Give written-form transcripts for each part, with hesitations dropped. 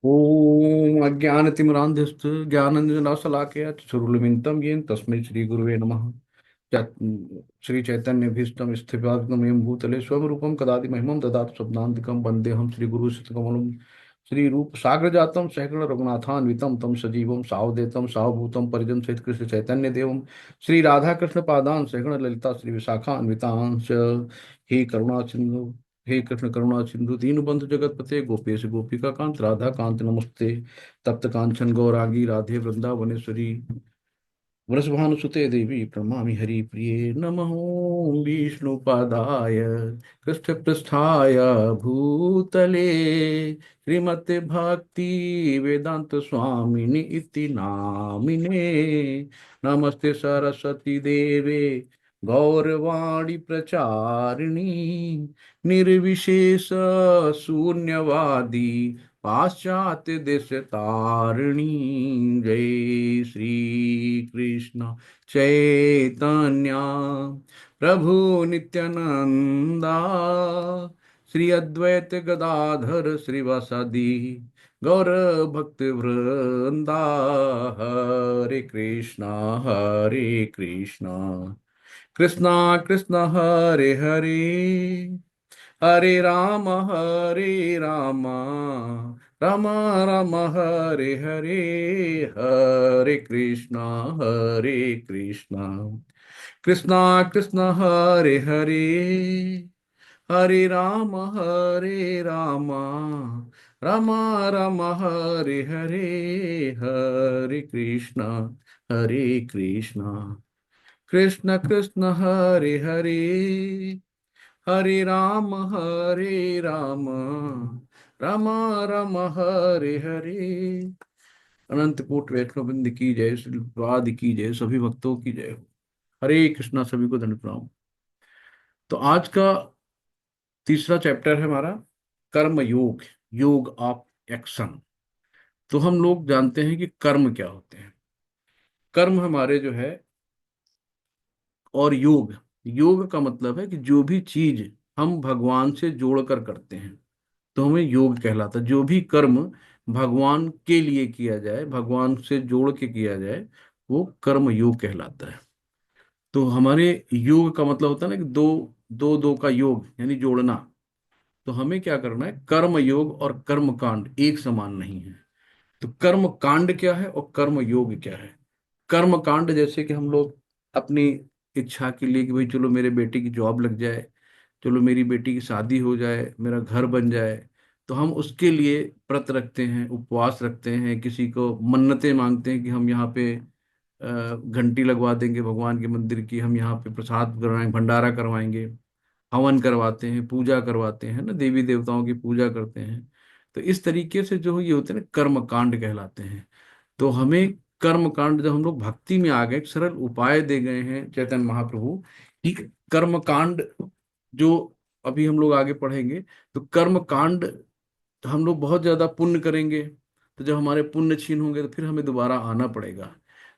ओम अज्ञानतिमिरान्धस्य ज्ञानाञ्जनशलाकया चक्षुरुन्मिलितं येन तस्मै श्रीगुरुवे नमः। श्रीचैतन्यभीष्टं स्थितवाग्मयं भूतले स्वयं रूपं कदाति महिमं ददाति स्वप्नान्तिकं वन्देऽहं श्रीगुरुश्रीकमलं श्रीरूपसागरजातं सहगण रघुनाथान्वितं तं सजीवं सावधूतं सावभूतं परिजन सहित कृष्ण चैतन्य देवं श्री राधा कृष्ण पादान सहगण ललिता श्री विशाखान्वितांश। हे करुणा सिंधु, हे कृष्ण करुणा सिंधु दीनबंधु जगतपते गोपेश गोपिका कांत राधा कांत नमस्ते। तप्त कांचन गौरांगी राधे वृंदावनेश्वरी वृषभानुसुते देवी प्रणमामि हरिप्रिये नमः। विष्णुपादाय कृष्णपृष्ठाय भूतले श्रीमते भक्ति वेदांत स्वामिनि इति नामिने। नमस्ते सरस्वती देवे गौरवाणी प्रचारिणी निर्विशेष शून्यवादी पाश्चात्य देश तारिणी। जय श्री कृष्ण चैतन्य प्रभु नित्यानंदा श्री अद्वैत गदाधर श्रीवासादि गौर भक्त वृंदा। हरे कृष्णा, हरे कृष्णा, कृष्णा कृष्णा हरे हरे, हरे राम राम राम हरे हरे। हरे कृष्णा कृष्णा कृष्णा हरे हरे, हरे राम राम राम हरे हरे। हरे कृष्णा कृष्ण कृष्ण हरे हरे, हरे राम राम राम हरे हरे। अनंत कोट वैष्णव वृंद की जय, श्री पाद की जय, सभी भक्तों की जय हो। हरे कृष्णा, सभी को धन्य प्रणाम। तो आज का तीसरा चैप्टर है हमारा कर्म योग, योग ऑफ एक्शन। तो हम लोग जानते हैं कि कर्म क्या होते हैं। कर्म हमारे जो है, और योग, योग का मतलब है कि जो भी चीज हम भगवान से जोड़कर करते हैं तो हमें योग कहलाता है। जो भी कर्म भगवान के लिए किया जाए, भगवान से जोड़ के किया जाए, वो कर्म योग कहलाता है। तो हमारे योग का मतलब होता है ना कि दो दो दो का योग यानी जोड़ना। तो हमें क्या करना है, कर्म योग और कर्म कांड एक समान नहीं है। तो कर्म कांड क्या है और कर्म योग क्या है। कर्म कांड जैसे कि हम लोग अपनी इच्छा के लिए कि भाई चलो मेरे बेटे की जॉब लग जाए, चलो मेरी बेटी की शादी हो जाए, मेरा घर बन जाए, तो हम उसके लिए व्रत रखते हैं, उपवास रखते हैं, किसी को मन्नतें मांगते हैं कि हम यहाँ पे घंटी लगवा देंगे भगवान के मंदिर की, हम यहाँ पे प्रसाद करवाएंगे, भंडारा करवाएंगे, हवन करवाते हैं, पूजा करवाते हैं ना, देवी देवताओं की पूजा करते हैं। तो इस तरीके से जो ये होते हैं ना, कर्म कांड कहलाते हैं। तो हमें कर्म कांड, जब हम लोग भक्ति में आ गए, एक सरल उपाय दे गए हैं चैतन्य महाप्रभु कि कर्म कांड जो अभी हम लोग आगे पढ़ेंगे, तो कर्म कांड हम लोग बहुत ज्यादा पुण्य करेंगे, तो जब हमारे पुण्य क्षीण होंगे तो फिर हमें दोबारा आना पड़ेगा।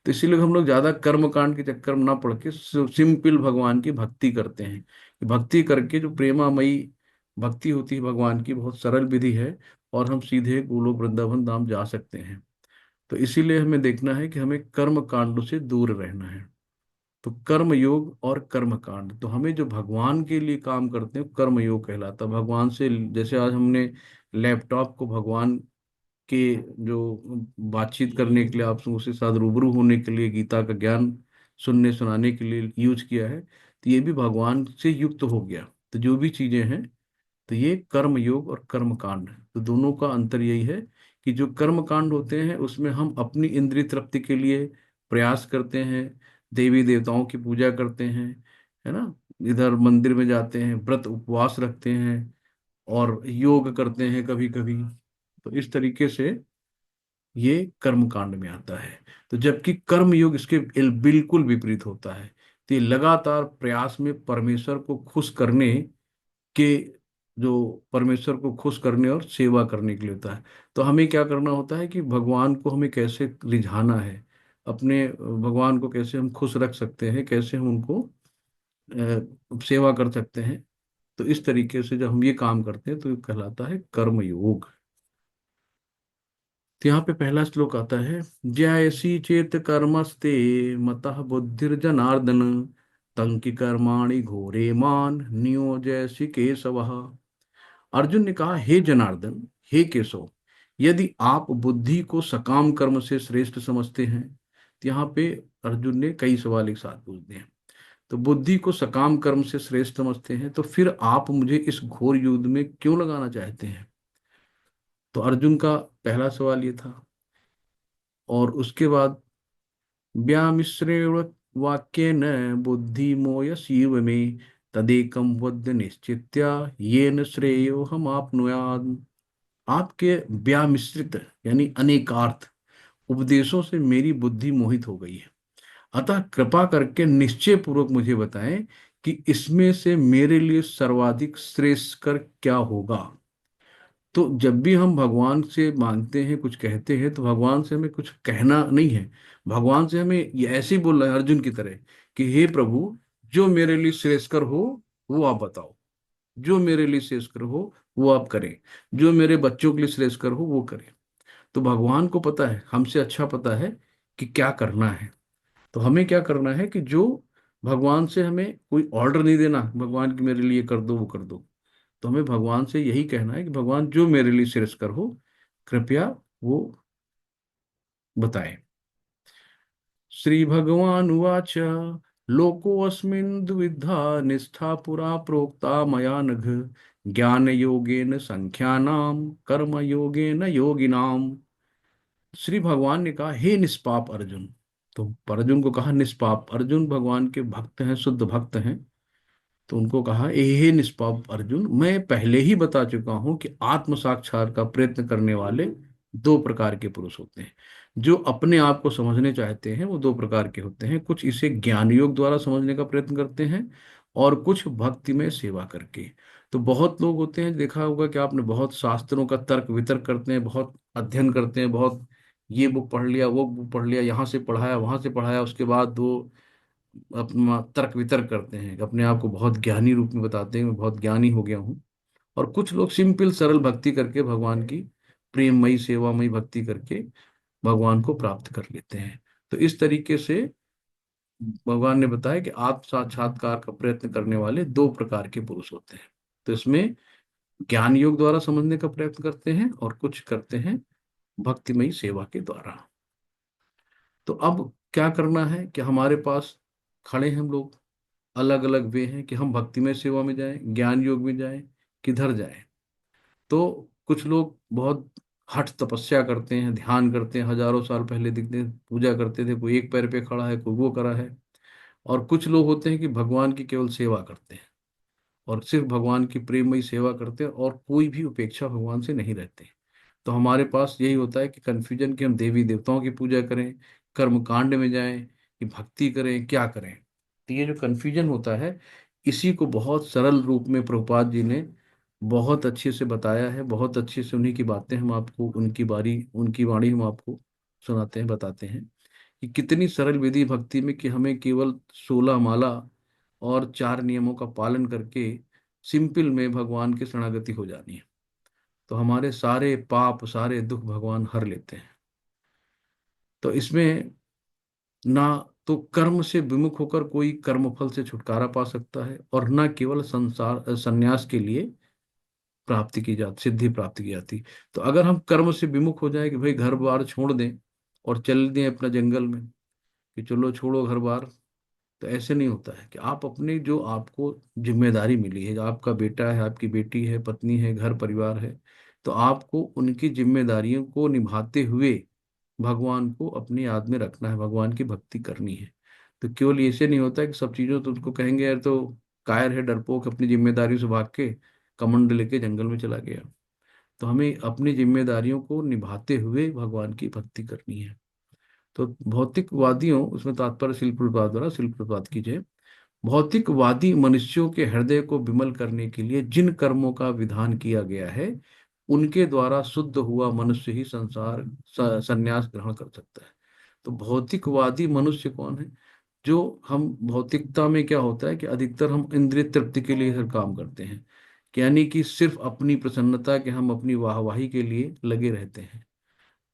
तो इसीलिए हम लोग ज्यादा कर्म कांड के चक्कर में ना पड़ के सिंपल भगवान की भक्ति करते हैं। भक्ति करके जो प्रेमामयी भक्ति होती है भगवान की, बहुत सरल विधि है, और हम सीधे गोलोक वृंदावन धाम जा सकते हैं। तो इसीलिए हमें देखना है कि हमें कर्म कांडों से दूर रहना है। तो कर्म योग और कर्म कांड, तो हमें जो भगवान के लिए काम करते हैं कर्म योग कहलाता है। भगवान से, जैसे आज हमने लैपटॉप को भगवान के जो बातचीत करने के लिए, आप उसके साथ रूबरू होने के लिए, गीता का ज्ञान सुनने सुनाने के लिए यूज किया है, तो ये भी भगवान से युक्त हो गया। तो जो भी चीजें हैं, तो ये कर्म योग और कर्म कांड, तो दोनों का अंतर यही है कि जो कर्म कांड होते हैं उसमें हम अपनी इंद्रिय तृप्ति के लिए प्रयास करते हैं, देवी देवताओं की पूजा करते हैं, है ना, इधर मंदिर में जाते हैं, व्रत उपवास रखते हैं, और योग करते हैं कभी कभी। तो इस तरीके से ये कर्म कांड में आता है। तो जबकि कर्म योग इसके बिल्कुल विपरीत होता है। तो ये लगातार प्रयास में परमेश्वर को खुश करने के, जो परमेश्वर को खुश करने और सेवा करने के लिए होता है। तो हमें क्या करना होता है कि भगवान को हमें कैसे रिझाना है, अपने भगवान को कैसे हम खुश रख सकते हैं, कैसे हम उनको सेवा कर सकते हैं। तो इस तरीके से जब हम ये काम करते हैं तो ये कहलाता है कर्म योग। तो यहाँ पे पहला श्लोक आता है, जयसी चेत कर्मस्ते मतः बुद्धिर्जनार्दन तंकि कर्माणि घोरे मान नियोजयसि केशवः। अर्जुन ने कहा, हे जनार्दन, हे केशव, यदि आप बुद्धि को सकाम कर्म से श्रेष्ठ समझते हैं, तो यहाँ पे अर्जुन ने कई सवाल एक साथ पूछ दिए। तो बुद्धि को सकाम कर्म से श्रेष्ठ समझते हैं, तो फिर आप मुझे इस घोर युद्ध में क्यों लगाना चाहते हैं? तो अर्जुन का पहला सवाल ये था। और उसके बाद, व्यामिश्रेण वाक्येन बुद्धि मोयसीव मे तदेकं वद निश्चित्य येन श्रेयो हम आपनुयाद। आपके व्यामिश्रित यानी अनेकार्थ उपदेशों से मेरी बुद्धि मोहित हो गई है, अतः कृपा करके निश्चय पूर्वक मुझे बताएं कि इसमें से मेरे लिए सर्वाधिक श्रेष्ठ कर क्या होगा। तो जब भी हम भगवान से मांगते हैं, कुछ कहते हैं, तो भगवान से हमें कुछ कहना नहीं है। भगवान से हमें ये ऐसे ही बोलना है अर्जुन की तरह कि हे प्रभु, जो मेरे लिए श्रेयस्कर हो वो आप बताओ, जो मेरे लिए श्रेयस्कर हो वो आप करें, जो मेरे बच्चों के लिए श्रेयस्कर हो वो करें। तो भगवान को पता है, हमसे अच्छा पता है कि क्या करना है। तो हमें क्या करना है कि जो भगवान से हमें कोई ऑर्डर नहीं देना, भगवान की मेरे लिए कर दो वो कर दो। तो हमें भगवान से यही कहना है कि भगवान जो मेरे लिए श्रेयस्कर हो कृपया वो बताएं। श्री भगवान उवाच, लोकोऽस्मिन् द्विधा निष्ठा पुरा प्रोक्ता मया नघ ज्ञान योगेन संख्यानाम कर्म योगेन योगिनाम। श्री भगवान ने कहा, हे निष्पाप अर्जुन। तो अर्जुन को कहा निष्पाप। अर्जुन भगवान के भक्त हैं, शुद्ध भक्त हैं। तो उनको कहा, हे निष्पाप अर्जुन, मैं पहले ही बता चुका हूं कि आत्म साक्षात का प्रयत्न करने वाले दो प्रकार के पुरुष होते हैं। जो अपने आप को समझने चाहते हैं वो दो प्रकार के होते हैं, कुछ इसे ज्ञान योग द्वारा समझने का प्रयत्न करते हैं और कुछ भक्ति में सेवा करके। तो बहुत लोग होते हैं, देखा होगा कि आपने, बहुत शास्त्रों का तर्क वितर्क करते हैं, बहुत अध्ययन करते हैं, बहुत ये बुक पढ़ लिया वो बुक पढ़ लिया, यहाँ से पढ़ाया वहां से पढ़ाया, उसके बाद वो अपना तर्क वितर्क करते हैं, अपने आप को बहुत ज्ञानी रूप में बताते हैं, मैं बहुत ज्ञानी हो गया हूँ। और कुछ लोग सिंपल सरल भक्ति करके भगवान की प्रेममयी सेवामयी भक्ति करके भगवान को प्राप्त कर लेते हैं। तो इस तरीके से भगवान ने बताया कि आत्म साक्षात्कार का प्रयत्न करने वाले दो प्रकार के पुरुष होते हैं। तो इसमें ज्ञान योग द्वारा समझने का प्रयत्न करते हैं और कुछ करते हैं भक्तिमयी सेवा के द्वारा। तो अब क्या करना है कि हमारे पास खड़े हैं हम लोग, अलग अलग वे हैं कि हम भक्तिमय सेवा में जाएं, ज्ञान योग में जाएं, किधर जाएं। तो कुछ लोग बहुत हठ तपस्या करते हैं, ध्यान करते हैं, हजारों साल पहले दिखते पूजा करते थे, कोई एक पैर पे खड़ा है, कोई वो करा है। और कुछ लोग होते हैं कि भगवान की केवल सेवा करते हैं और सिर्फ भगवान की प्रेममयी सेवा करते हैं और कोई भी उपेक्षा भगवान से नहीं रहते। तो हमारे पास यही होता है कि कन्फ्यूजन कि हम देवी देवताओं की पूजा करें, कर्म कांड में जाएं, कि भक्ति करें, क्या करें। तो ये जो कन्फ्यूजन होता है, इसी को बहुत सरल रूप में प्रभुपाद जी ने बहुत अच्छे से बताया है। बहुत अच्छे से उन्हीं की बातें हम आपको, उनकी वाणी हम आपको सुनाते हैं, बताते हैं कि कितनी सरल विधि भक्ति में, कि हमें केवल 16 माला और 4 नियमों का पालन करके सिंपल में भगवान की शरणागति हो जानी है। तो हमारे सारे पाप सारे दुख भगवान हर लेते हैं। तो इसमें ना तो कर्म से विमुख होकर कोई कर्म फल से छुटकारा पा सकता है, और ना केवल संसार संन्यास के लिए प्राप्ति की जाती, सिद्धि प्राप्ति की जाती। तो अगर हम कर्म से विमुख हो जाए कि भाई घर बार छोड़ दें और चल दें अपना जंगल में, कि चलो छोड़ो घर बार, तो ऐसे नहीं होता है। कि आप अपने, जो आपको जिम्मेदारी मिली है, जो आपका बेटा है, आपकी बेटी है, पत्नी है, घर परिवार है, तो आपको उनकी जिम्मेदारियों को निभाते हुए भगवान को अपनी याद में रखना है, भगवान की भक्ति करनी है। तो केवल ऐसे नहीं होता है कि सब चीजों तो उनको कहेंगे यार तो कायर है, डरपोक, अपनी जिम्मेदारी से भाग के कमंड लेके जंगल में चला गया। तो हमें अपनी जिम्मेदारियों को निभाते हुए भगवान की भक्ति करनी है। तो भौतिकवादियों, उसमें तात्पर्य शिल प्रपात द्वारा, शिल प्रपात कीजिए, भौतिकवादी मनुष्यों के हृदय को विमल करने के लिए जिन कर्मों का विधान किया गया है, उनके द्वारा शुद्ध हुआ मनुष्य ही संन्यास ग्रहण कर सकता है। तो भौतिकवादी मनुष्य कौन है? जो, हम भौतिकता में क्या होता है कि अधिकतर हम इंद्रिय तृप्ति के लिए हर काम करते हैं, कि यानी कि सिर्फ अपनी प्रसन्नता के, हम अपनी वाहवाही के लिए लगे रहते हैं।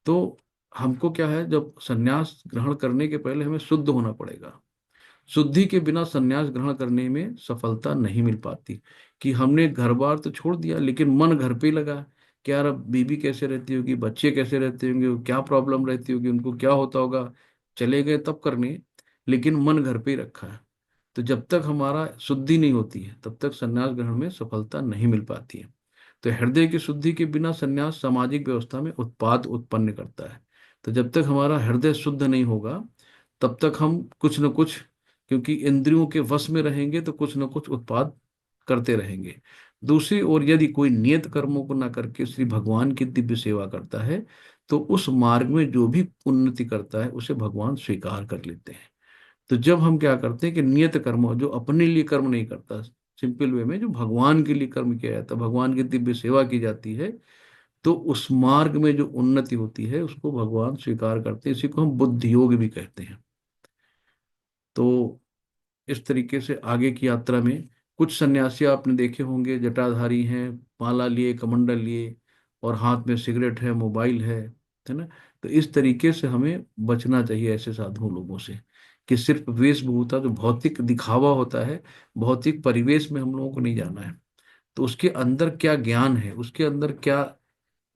तो हमको क्या है, जब संन्यास ग्रहण करने के पहले हमें शुद्ध होना पड़ेगा। शुद्धि के बिना संन्यास ग्रहण करने में सफलता नहीं मिल पाती। कि हमने घर बार तो छोड़ दिया लेकिन मन घर पे ही लगा है। कि यार अब बीबी कैसे रहती होगी, बच्चे कैसे रहते होंगे, क्या प्रॉब्लम रहती होगी, उनको क्या होता होगा। चले गए तब करने, लेकिन मन घर पे ही रखा है। तो जब तक हमारा शुद्धि नहीं होती है तब तक संन्यास ग्रहण में सफलता नहीं मिल पाती है। तो हृदय की शुद्धि के बिना संन्यास सामाजिक व्यवस्था में उत्पाद उत्पन्न करता है। तो जब तक हमारा हृदय शुद्ध नहीं होगा तब तक हम कुछ न कुछ, क्योंकि इंद्रियों के वश में रहेंगे तो कुछ न कुछ उत्पाद करते रहेंगे। दूसरी ओर यदि कोई नियत कर्मों को ना करके श्री भगवान की दिव्य सेवा करता है तो उस मार्ग में जो भी उन्नति करता है उसे भगवान स्वीकार कर लेते हैं। तो जब हम क्या करते हैं कि नियत कर्म, जो अपने लिए कर्म नहीं करता, सिंपल वे में जो भगवान के लिए कर्म किया जाता है, भगवान की दिव्य सेवा की जाती है, तो उस मार्ग में जो उन्नति होती है उसको भगवान स्वीकार करते हैं। इसी को हम बुद्धि योग भी कहते हैं। तो इस तरीके से आगे की यात्रा में कुछ सन्यासी आपने देखे होंगे, जटाधारी हैं, माला लिए, कमंडल लिए, और हाथ में सिगरेट है, मोबाइल है ना। तो इस तरीके से हमें बचना चाहिए ऐसे साधु लोगों से। कि सिर्फ वेशभूषा, जो भौतिक दिखावा होता है, भौतिक परिवेश में हम लोगों को नहीं जाना है। तो उसके अंदर क्या ज्ञान है, उसके अंदर क्या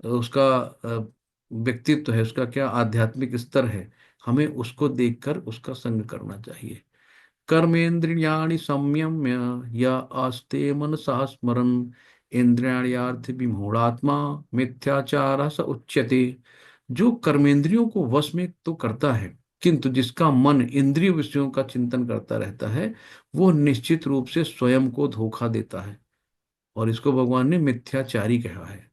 उसका व्यक्तित्व है, उसका क्या आध्यात्मिक स्तर है, हमें उसको देखकर उसका संग करना चाहिए। कर्मेन्द्रियाणि संयम्य या आस्ते मनसा स्मरन् इंद्रियार्थ विमूढ़ात्मा मिथ्याचार स उच्यते। जो कर्मेंद्रियों को वश में तो करता है किंतु जिसका मन इंद्रिय विषयों का चिंतन करता रहता है, वो निश्चित रूप से स्वयं को धोखा देता है। और इसको भगवान ने मिथ्याचारी कहा है।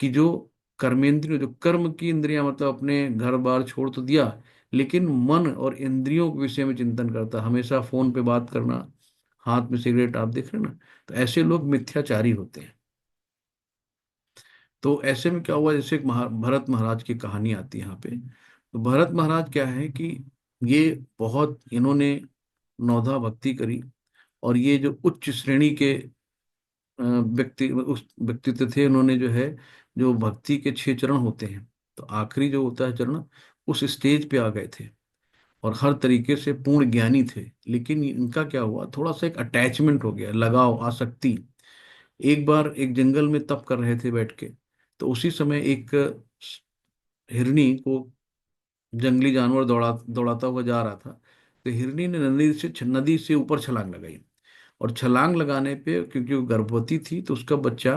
कि जो कर्मेंद्रिय, जो कर्म की इंद्रियां, मतलब अपने घर बार छोड़ तो दिया, लेकिन मन और इंद्रियों के विषय में चिंतन करता, हमेशा फोन पे बात करना, हाथ में सिगरेट, आप देख रहे हैं ना। तो ऐसे लोग मिथ्याचारी होते हैं। तो ऐसे में क्या हुआ, जैसे एक भरत महाराज की कहानी आती है यहाँ पे। तो भरत महाराज क्या है कि ये बहुत इन्होंने नौधा भक्ति करी। और ये जो उच्च श्रेणी के व्यक्ति, उस व्यक्तित्व थे, उन्होंने जो है, जो भक्ति के 6 चरण होते हैं, तो आखिरी जो होता है चरण, उस स्टेज पे आ गए थे। और हर तरीके से पूर्ण ज्ञानी थे। लेकिन इनका क्या हुआ, थोड़ा सा एक अटैचमेंट हो गया, लगाव, आसक्ति। एक बार एक जंगल में तप कर रहे थे बैठ के, तो उसी समय एक हिरनी को जंगली जानवर दौड़ाता हुआ जा रहा था। तो हिरनी ने नदी से ऊपर छलांग लगाई। और छलांग लगाने पे, क्योंकि वो गर्भवती थी, तो उसका बच्चा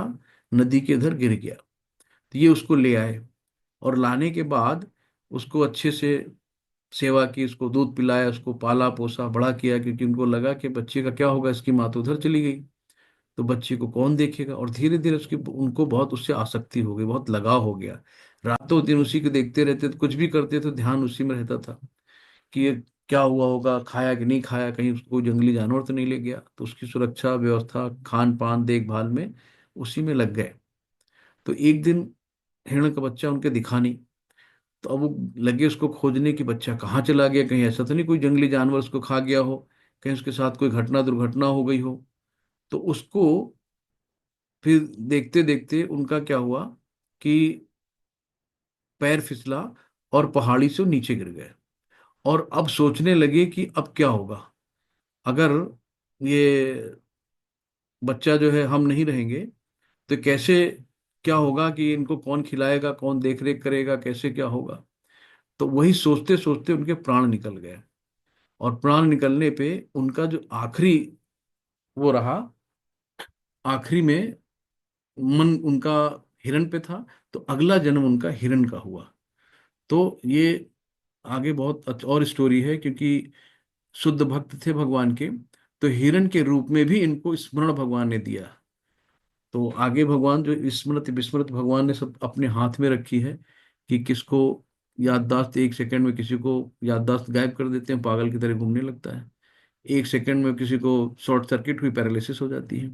नदी के इधर गिर गया। तो ये उसको ले आए। और लाने के बाद उसको अच्छे से सेवा की, उसको दूध पिलाया, उसको पाला पोसा बड़ा किया, क्योंकि उनको लगा कि बच्चे का क्या होगा, इसकी माँ तो उधर चली गई, तो बच्चे को कौन देखेगा। और धीरे धीरे उसकी, उनको बहुत उससे आसक्ति हो गई, बहुत लगाव हो गया। रातों दिन उसी को देखते रहते, तो कुछ भी करते तो ध्यान उसी में रहता था। कि ये क्या हुआ होगा, खाया कि नहीं खाया, कहीं उसको जंगली जानवर तो नहीं ले गया। तो उसकी सुरक्षा व्यवस्था, खान पान, देखभाल में उसी में लग गए। तो एक दिन हिरण का बच्चा उनके दिखा नहीं। तो अब वो लगे उसको खोजने की, बच्चा कहाँ चला गया, कहीं ऐसा तो नहीं कोई जंगली जानवर उसको खा गया हो, कहीं उसके साथ कोई घटना दुर्घटना हो गई हो। तो उसको फिर देखते देखते उनका क्या हुआ कि पैर फिसला और पहाड़ी से वो नीचे गिर गए। और अब सोचने लगे कि अब क्या होगा, अगर ये बच्चा जो है हम नहीं रहेंगे तो कैसे, क्या होगा, कि इनको कौन खिलाएगा, कौन देख रेख करेगा, कैसे क्या होगा। तो वही सोचते सोचते उनके प्राण निकल गए। और प्राण निकलने पे उनका जो आखिरी वो रहा, आखिरी में मन उनका हिरण पे था। तो अगला जन्म उनका हिरण का हुआ। तो ये आगे बहुत और स्टोरी है, क्योंकि शुद्ध भक्त थे भगवान के। तो हिरण के रूप में भी इनको स्मरण भगवान ने दिया। तो आगे भगवान जो स्मृति विस्मृत भगवान ने सब अपने हाथ में रखी है। कि किसको याददाश्त, 1 सेकंड में किसी को याददाश्त गायब कर देते हैं, पागल की तरह घूमने लगता है। 1 सेकंड में किसी को शॉर्ट सर्किट हुई, पैरालिसिस हो जाती है।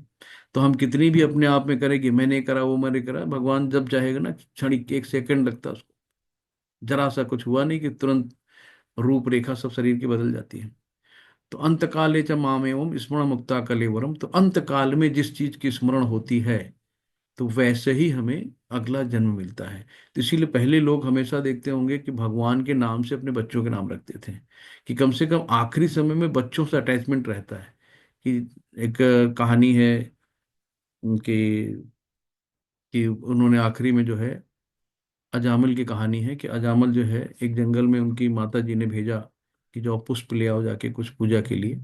तो हम कितनी भी अपने आप में करें कि मैंने करा, वो मैंने करा, भगवान जब चाहेगा ना, क्षणिक 1 सेकंड लगता है उसको। जरा सा कुछ हुआ नहीं कि तुरंत रूपरेखा सब शरीर की बदल जाती है। तो अंत काले च माम एवं स्मरण मुक्ता कलेवरम। तो अंत काल में जिस चीज की स्मरण होती है, तो वैसे ही हमें अगला जन्म मिलता है। तो इसीलिए पहले लोग हमेशा देखते होंगे कि भगवान के नाम से अपने बच्चों के नाम रखते थे, कि कम से कम आखिरी समय में बच्चों से अटैचमेंट रहता है। कि एक कहानी है उनके, कि उन्होंने आखिरी में जो है, अजामल की कहानी है कि अजामल जो है एक जंगल में उनकी माता जी ने भेजा कि जो पुष्प ले आओ जाके कुछ पूजा के लिए।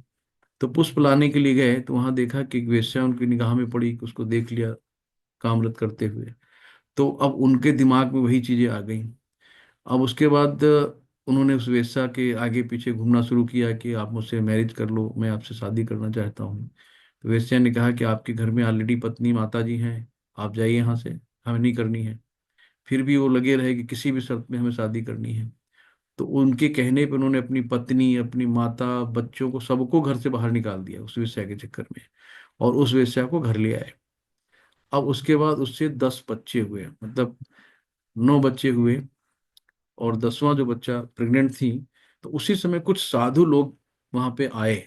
तो पुष्प लाने के लिए गए तो वहां देखा कि एक वेश्या उनकी निगाह में पड़ी, उसको देख लिया कामरत करते हुए। तो अब उनके दिमाग में वही चीजें आ गई। अब उसके बाद उन्होंने उस वेश्या के आगे पीछे घूमना शुरू किया कि आप मुझसे मैरिज कर लो, मैं आपसे शादी करना चाहता हूँ। तो वेश्या ने कहा कि आपके घर में ऑलरेडी पत्नी माता जी हैं, आप जाइए यहाँ से, हमें नहीं करनी है। फिर भी वो लगे रहे कि किसी भी शर्त में हमें शादी करनी है। तो उनके कहने पर उन्होंने अपनी पत्नी, अपनी माता, बच्चों को, सबको घर से बाहर निकाल दिया उस वेश्या के चक्कर में, और उस वेश्या को घर ले आए। अब उसके बाद उससे 10 बच्चे हुए, मतलब 9 बच्चे हुए, और 10वां जो बच्चा प्रेग्नेंट थी। तो उसी समय कुछ साधु लोग वहां पे आए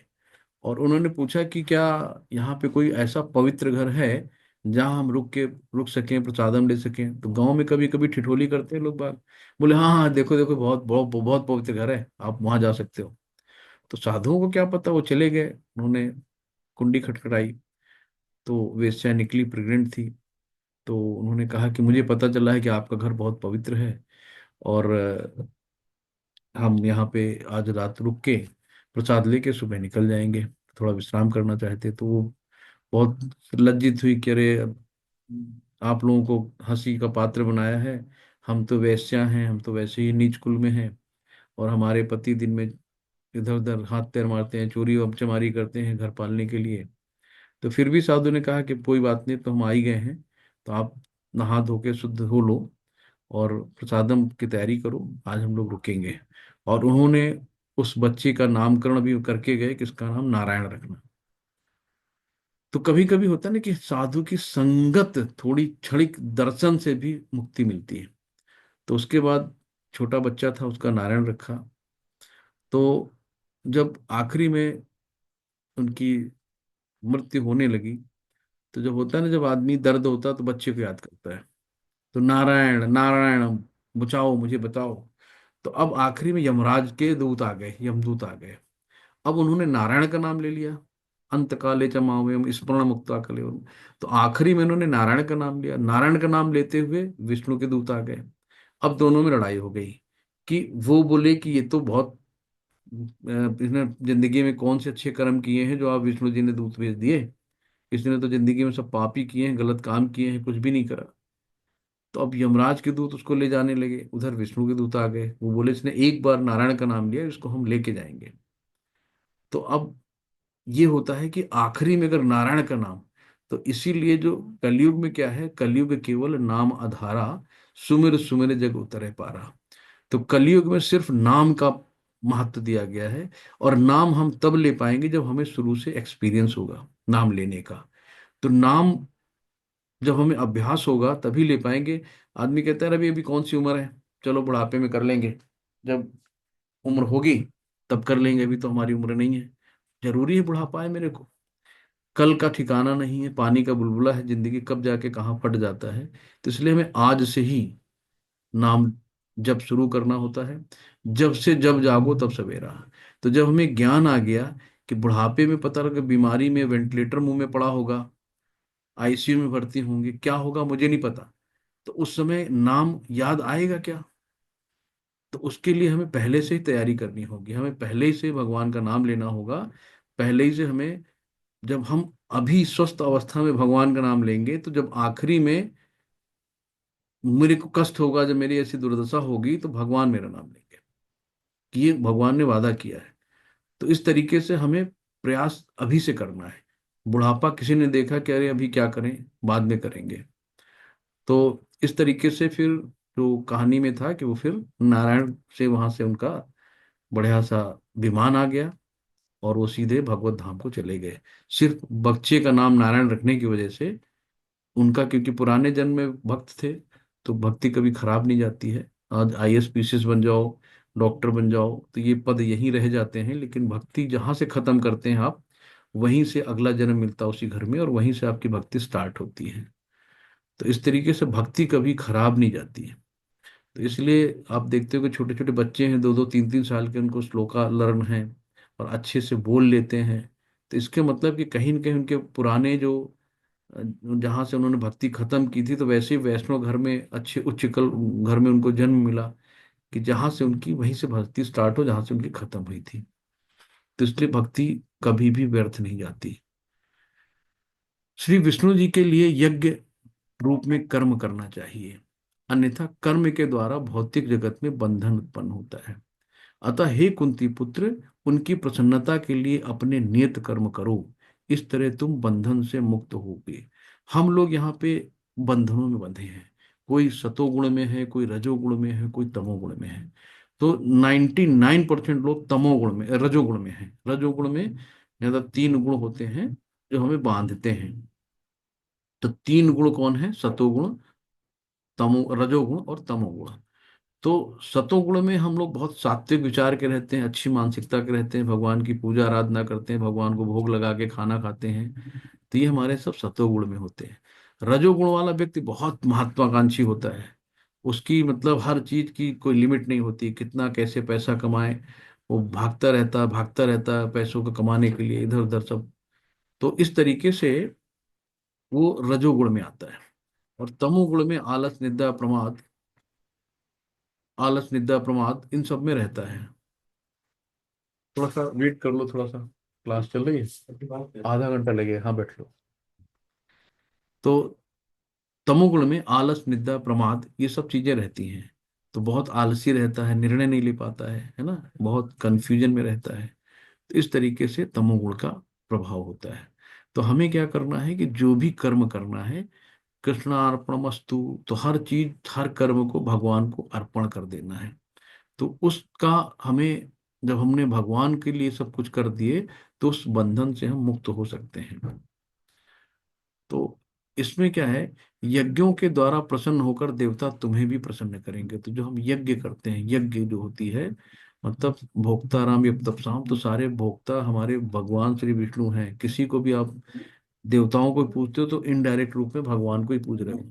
और उन्होंने पूछा कि क्या यहाँ पे कोई ऐसा पवित्र घर है जहाँ हम रुक सकें, प्रसादम ले सकें। तो गांव में कभी कभी ठिठोली करते हैं लोग बाग, बोले हाँ हाँ देखो देखो, बहुत बहुत बहुत पवित्र घर है, आप वहां जा सकते हो। तो साधुओं को क्या पता, वो चले गए, उन्होंने कुंडी खटखटाई। तो वेश्या निकली, प्रेग्नेंट थी। तो उन्होंने कहा कि मुझे पता चला है कि आपका घर बहुत पवित्र है, और हम यहाँ पे आज रात रुक के प्रसाद लेके सुबह निकल जाएंगे, थोड़ा विश्राम करना चाहते। तो वो बहुत लज्जित हुई कि अरे, आप लोगों को हंसी का पात्र बनाया है, हम तो वैश्या हैं, हम तो वैसे ही नीच कुल में हैं, और हमारे पति दिन में इधर उधर हाथ पैर मारते हैं, चोरी और चमारी करते हैं घर पालने के लिए। तो फिर भी साधु ने कहा कि कोई बात नहीं, तो हम आ ही गए हैं, तो आप नहा धो के शुद्ध हो लो और प्रसादम की तैयारी करो, आज हम लोग रुकेंगे। और उन्होंने उस बच्चे का नामकरण भी करके गए कि इसका नाम नारायण रखना। तो कभी कभी होता है ना कि साधु की संगत, थोड़ी क्षणिक दर्शन से भी मुक्ति मिलती है। तो उसके बाद छोटा बच्चा था, उसका नारायण रखा। तो जब आखिरी में उनकी मृत्यु होने लगी, तो जब होता है ना, जब आदमी दर्द होता है तो बच्चे को याद करता है, तो नारायण नारायण, बचाओ मुझे, बताओ। तो अब आखिरी में यमराज के दूत आ गए, यमदूत आ गए। अब उन्होंने नारायण का नाम ले लिया, अंत काले च मामेयं स्मरण मुक्ता कलेवरम। तो आखिरी में उन्होंने नारायण का नाम लिया, नारायण का नाम लेते हुए विष्णु के दूत आ गए। अब दोनों में लड़ाई हो गई कि वो बोले कि ये तो बहुत इसने जिंदगी में कौन से अच्छे कर्म किए हैं जो आप विष्णु जी ने दूत भेज दिए, इसने तो जिंदगी में सब पाप ही किए हैं, गलत काम किए हैं, कुछ भी नहीं करा। तो अब यमराज के दूत उसको ले जाने लगे, उधर विष्णु के दूत आ गए, वो बोले इसने एक बार नारायण का नाम लिया, इसको हम लेके जाएंगे। तो अब ये होता है कि आखिरी में अगर नारायण का नाम, तो इसीलिए जो कलयुग में क्या है, कलयुग केवल नाम आधारा, सुमिर सुमिर जग उतरे पारा। तो कलयुग में सिर्फ नाम का महत्व दिया गया है, और नाम हम तब ले पाएंगे जब हमें शुरू से एक्सपीरियंस होगा नाम लेने का। तो नाम जब हमें अभ्यास होगा तभी ले पाएंगे। आदमी कहता है अभी अभी कौन सी उम्र है, चलो बुढ़ापे में कर लेंगे, जब उम्र होगी तब कर लेंगे, अभी तो हमारी उम्र नहीं है। जरूरी है बुढ़ापा है मेरे को? कल का ठिकाना नहीं है, पानी का बुलबुला है जिंदगी, कब जाके कहाँ फट जाता है। तो इसलिए हमें आज से ही नाम जब शुरू करना होता है, जब से जब जागो तब सवेरा। तो जब हमें ज्ञान आ गया कि बुढ़ापे में पता लगा बीमारी में वेंटिलेटर मुंह में पड़ा होगा, आईसीयू में भर्ती होंगे, क्या होगा मुझे नहीं पता, तो उस समय नाम याद आएगा क्या? तो उसके लिए हमें पहले से ही तैयारी करनी होगी, हमें पहले ही से भगवान का नाम लेना होगा। पहले ही से हमें, जब हम अभी स्वस्थ अवस्था में भगवान का नाम लेंगे, तो जब आखिरी में मेरे को कष्ट होगा, जब मेरी ऐसी दुर्दशा होगी, तो भगवान मेरा नाम लेंगे कि ये भगवान ने वादा किया है। तो इस तरीके से हमें प्रयास अभी से करना है। बुढ़ापा किसी ने देखा कि अरे अभी क्या करें, बाद में करेंगे। तो इस तरीके से फिर जो कहानी में था कि वो फिर नारायण से वहां से उनका बढ़िया सा विमान आ गया, और वो सीधे भगवत धाम को चले गए। सिर्फ बच्चे का नाम नारायण रखने की वजह से उनका, क्योंकि पुराने जन्म में भक्त थे, तो भक्ति कभी खराब नहीं जाती है। आज आईएएस पीसीएस बन जाओ, डॉक्टर बन जाओ, तो ये पद यहीं रह जाते हैं, लेकिन भक्ति जहां से खत्म करते हैं आप, वहीं से अगला जन्म मिलता है उसी घर में, और वहीं से आपकी भक्ति स्टार्ट होती है। तो इस तरीके से भक्ति कभी खराब नहीं जाती है। तो इसलिए आप देखते हो कि छोटे छोटे बच्चे हैं, 2 2 3 3 साल के, उनको श्लोका लर्न है और अच्छे से बोल लेते हैं। तो इसके मतलब कि कहीं न कहीं उनके पुराने जो जहाँ से उन्होंने भक्ति खत्म की थी, तो वैसे ही वैष्णव घर में अच्छे उच्च कल घर में उनको जन्म मिला, कि जहाँ से उनकी वहीं से भक्ति स्टार्ट हो जहाँ से उनकी खत्म हुई थी। तो इसलिए भक्ति कभी भी व्यर्थ नहीं जाती। श्री विष्णु जी के लिए यज्ञ रूप में कर्म करना चाहिए, अन्यथा कर्म के द्वारा भौतिक जगत में बंधन उत्पन्न होता है। अतः हे कुंती पुत्र, उनकी प्रसन्नता के लिए अपने नियत कर्म करो, इस तरह तुम बंधन से मुक्त होगे। हम लोग यहाँ पे बंधनों में बंधे हैं। कोई सतोगुण में है, कोई रजोगुण में है, कोई तमोगुण में है। तो 99% लोग तमोगुण में, रजोगुण में है। रजोगुण में ज्यादा 3 गुण होते हैं जो हमें बांधते हैं। तो 3 गुण कौन है? सतोगुण, तमो रजोगुण और तमोगुण। तो सतोगुण में हम लोग बहुत सात्विक विचार के रहते हैं, अच्छी मानसिकता के रहते हैं, भगवान की पूजा आराधना करते हैं, भगवान को भोग लगा के खाना खाते हैं। तो ये हमारे सब सतोगुण में होते हैं। रजोगुण वाला व्यक्ति बहुत महत्वाकांक्षी होता है। उसकी मतलब हर चीज की कोई लिमिट नहीं होती, कितना कैसे पैसा कमाए, वो भागता रहता है पैसों को कमाने के लिए इधर उधर सब। तो इस तरीके से वो रजोगुण में आता है। और तमोगुण में आलस निद्रा प्रमाद इन सब में रहता है। थोड़ा सा वेट कर लो, थोड़ा सा क्लास चल रही है, आधा घंटा लगेगा, हाँ बैठ लो। तो तमोगुण में आलस निद्रा प्रमाद ये सब चीजें रहती हैं। तो बहुत आलसी रहता है, निर्णय नहीं ले पाता है ना, बहुत कंफ्यूजन में रहता है। तो इस तरीके से तमोगुण का प्रभाव होता है। तो हमें क्या करना है कि जो भी कर्म करना है, कृष्णार्पणमस्तु, तो हर चीज हर कर्म को भगवान को अर्पण कर देना है। तो उसका हमें, जब हमने भगवान के लिए सब कुछ कर दिए, तो उस बंधन से हम मुक्त हो सकते हैं। तो इसमें क्या है, यज्ञों के द्वारा प्रसन्न होकर देवता तुम्हें भी प्रसन्न करेंगे। तो जो हम यज्ञ करते हैं, यज्ञ जो होती है मतलब भोक्ताराम या तपसाम, तो सारे भोक्ता हमारे भगवान श्री विष्णु हैं। किसी को भी आप देवताओं को पूजते हो तो इनडायरेक्ट रूप में भगवान को ही पूज रहे हो।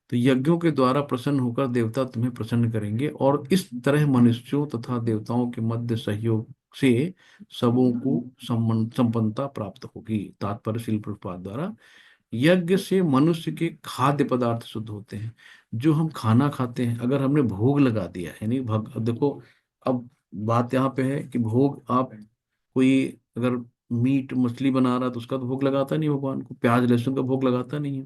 तो यज्ञों के द्वारा प्रसन्न होकर देवता तुम्हें प्रसन्न करेंगे, और इस तरह मनुष्यों तथा देवताओं के मध्य सहयोग से सबों को संपन्नता प्राप्त होगी। तात्पर्य शिल प्रभुपाद द्वारा, यज्ञ से मनुष्य के खाद्य पदार्थ शुद्ध होते हैं। जो हम खाना खाते हैं, अगर हमने भोग लगा दिया, यानी अब देखो, अब बात यहाँ पे है कि भोग आप, कोई अगर मीट मछली बना रहा है तो उसका तो भोग लगाता नहीं भगवान को, प्याज लहसुन का भोग लगाता नहीं है।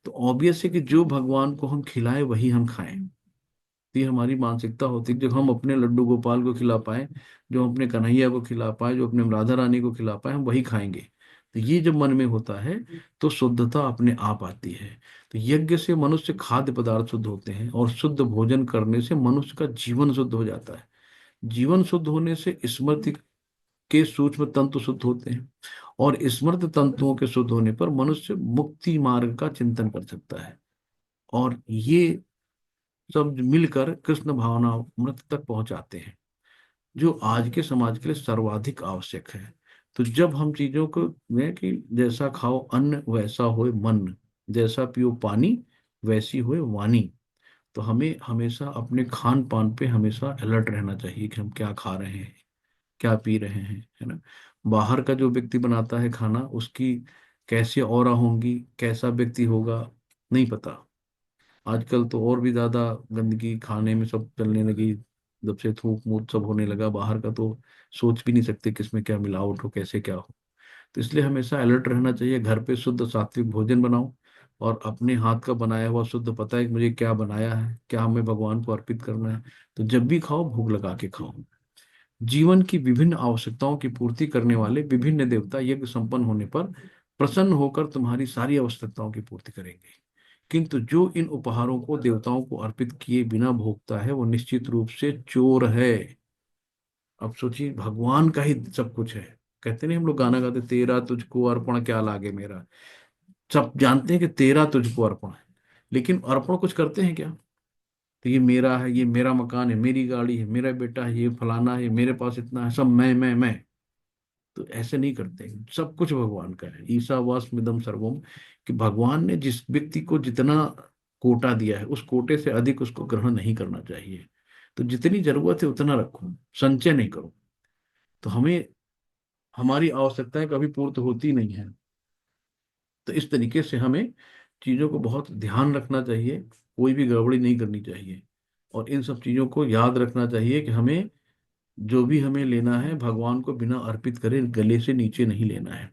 तो ऑब्वियस है कि जो भगवान को हम खिलाएं वही हम खाएं। तो ये हमारी मानसिकता होती है, जो हम अपने लड्डू गोपाल को खिला पाए, जो हम अपने कन्हैया को खिला पाए, जो अपने राधा रानी को खिला पाए, हम वही खाएंगे। तो ये जब मन में होता है तो शुद्धता अपने आप आती है। तो यज्ञ से मनुष्य खाद्य पदार्थ शुद्ध होते हैं, और शुद्ध भोजन करने से मनुष्य का जीवन शुद्ध हो जाता है। जीवन शुद्ध होने से स्मृति के सूक्ष्म तंतु शुद्ध होते हैं, और स्मृत तंतुओं के शुद्ध होने पर मनुष्य मुक्ति मार्ग का चिंतन कर सकता है। और ये सब मिलकर कृष्ण भावना मृत तक पहुंचाते हैं, जो आज के समाज के लिए सर्वाधिक आवश्यक है। तो जब हम चीजों को में कि जैसा खाओ अन्न वैसा होए मन, जैसा पियो पानी वैसी होए वाणी। तो हमें हमेशा अपने खान पान पे हमेशा अलर्ट रहना चाहिए कि हम क्या खा रहे हैं, क्या पी रहे हैं, है ना। बाहर का जो व्यक्ति बनाता है खाना, उसकी कैसे ऑरा होंगी, कैसा व्यक्ति होगा, नहीं पता। आजकल तो और भी ज्यादा गंदगी खाने में सब चलने लगी, जब से थूक मूत सब होने लगा बाहर का, तो सोच भी नहीं सकते किसमें क्या मिलावट हो, कैसे क्या हो। तो इसलिए हमेशा अलर्ट रहना चाहिए। घर पे शुद्ध सात्विक भोजन बनाओ, और अपने हाथ का बनाया हुआ शुद्ध, पता है कि मुझे क्या बनाया है, क्या हमें भगवान को अर्पित करना है। तो जब भी खाओ भोग लगा के खाओ। जीवन की विभिन्न आवश्यकताओं की पूर्ति करने वाले विभिन्न देवता यज्ञ संपन्न होने पर प्रसन्न होकर तुम्हारी सारी आवश्यकताओं की पूर्ति करेंगे। किंतु जो इन उपहारों को देवताओं को अर्पित किए बिना भोगता है, वो निश्चित रूप से चोर है। अब सोचिए, भगवान का ही सब कुछ है। कहते नहीं हम लोग गाना गाते, तेरा तुझको अर्पण क्या लागे मेरा। सब जानते हैं कि तेरा तुझको अर्पण है, लेकिन अर्पण कुछ करते हैं क्या? तो ये मेरा है, ये मेरा मकान है, मेरी गाड़ी है, मेरा बेटा है, ये फलाना है, मेरे पास इतना है, सब मैं मैं मैं। तो ऐसे नहीं करते, सब कुछ भगवान का है। ईशावास्यमिदं सर्वम, कि भगवान ने जिस व्यक्ति को जितना कोटा दिया है उस कोटे से अधिक उसको ग्रहण नहीं करना चाहिए। तो जितनी जरूरत है उतना रखो, संचय नहीं करो। तो हमें हमारी आवश्यकताएं कभी पूर्त होती नहीं है। तो इस तरीके से हमें चीजों को बहुत ध्यान रखना चाहिए, कोई भी गड़बड़ी नहीं करनी चाहिए। और इन सब चीजों को याद रखना चाहिए कि हमें जो भी हमें लेना है भगवान को बिना अर्पित करे गले से नीचे नहीं लेना है।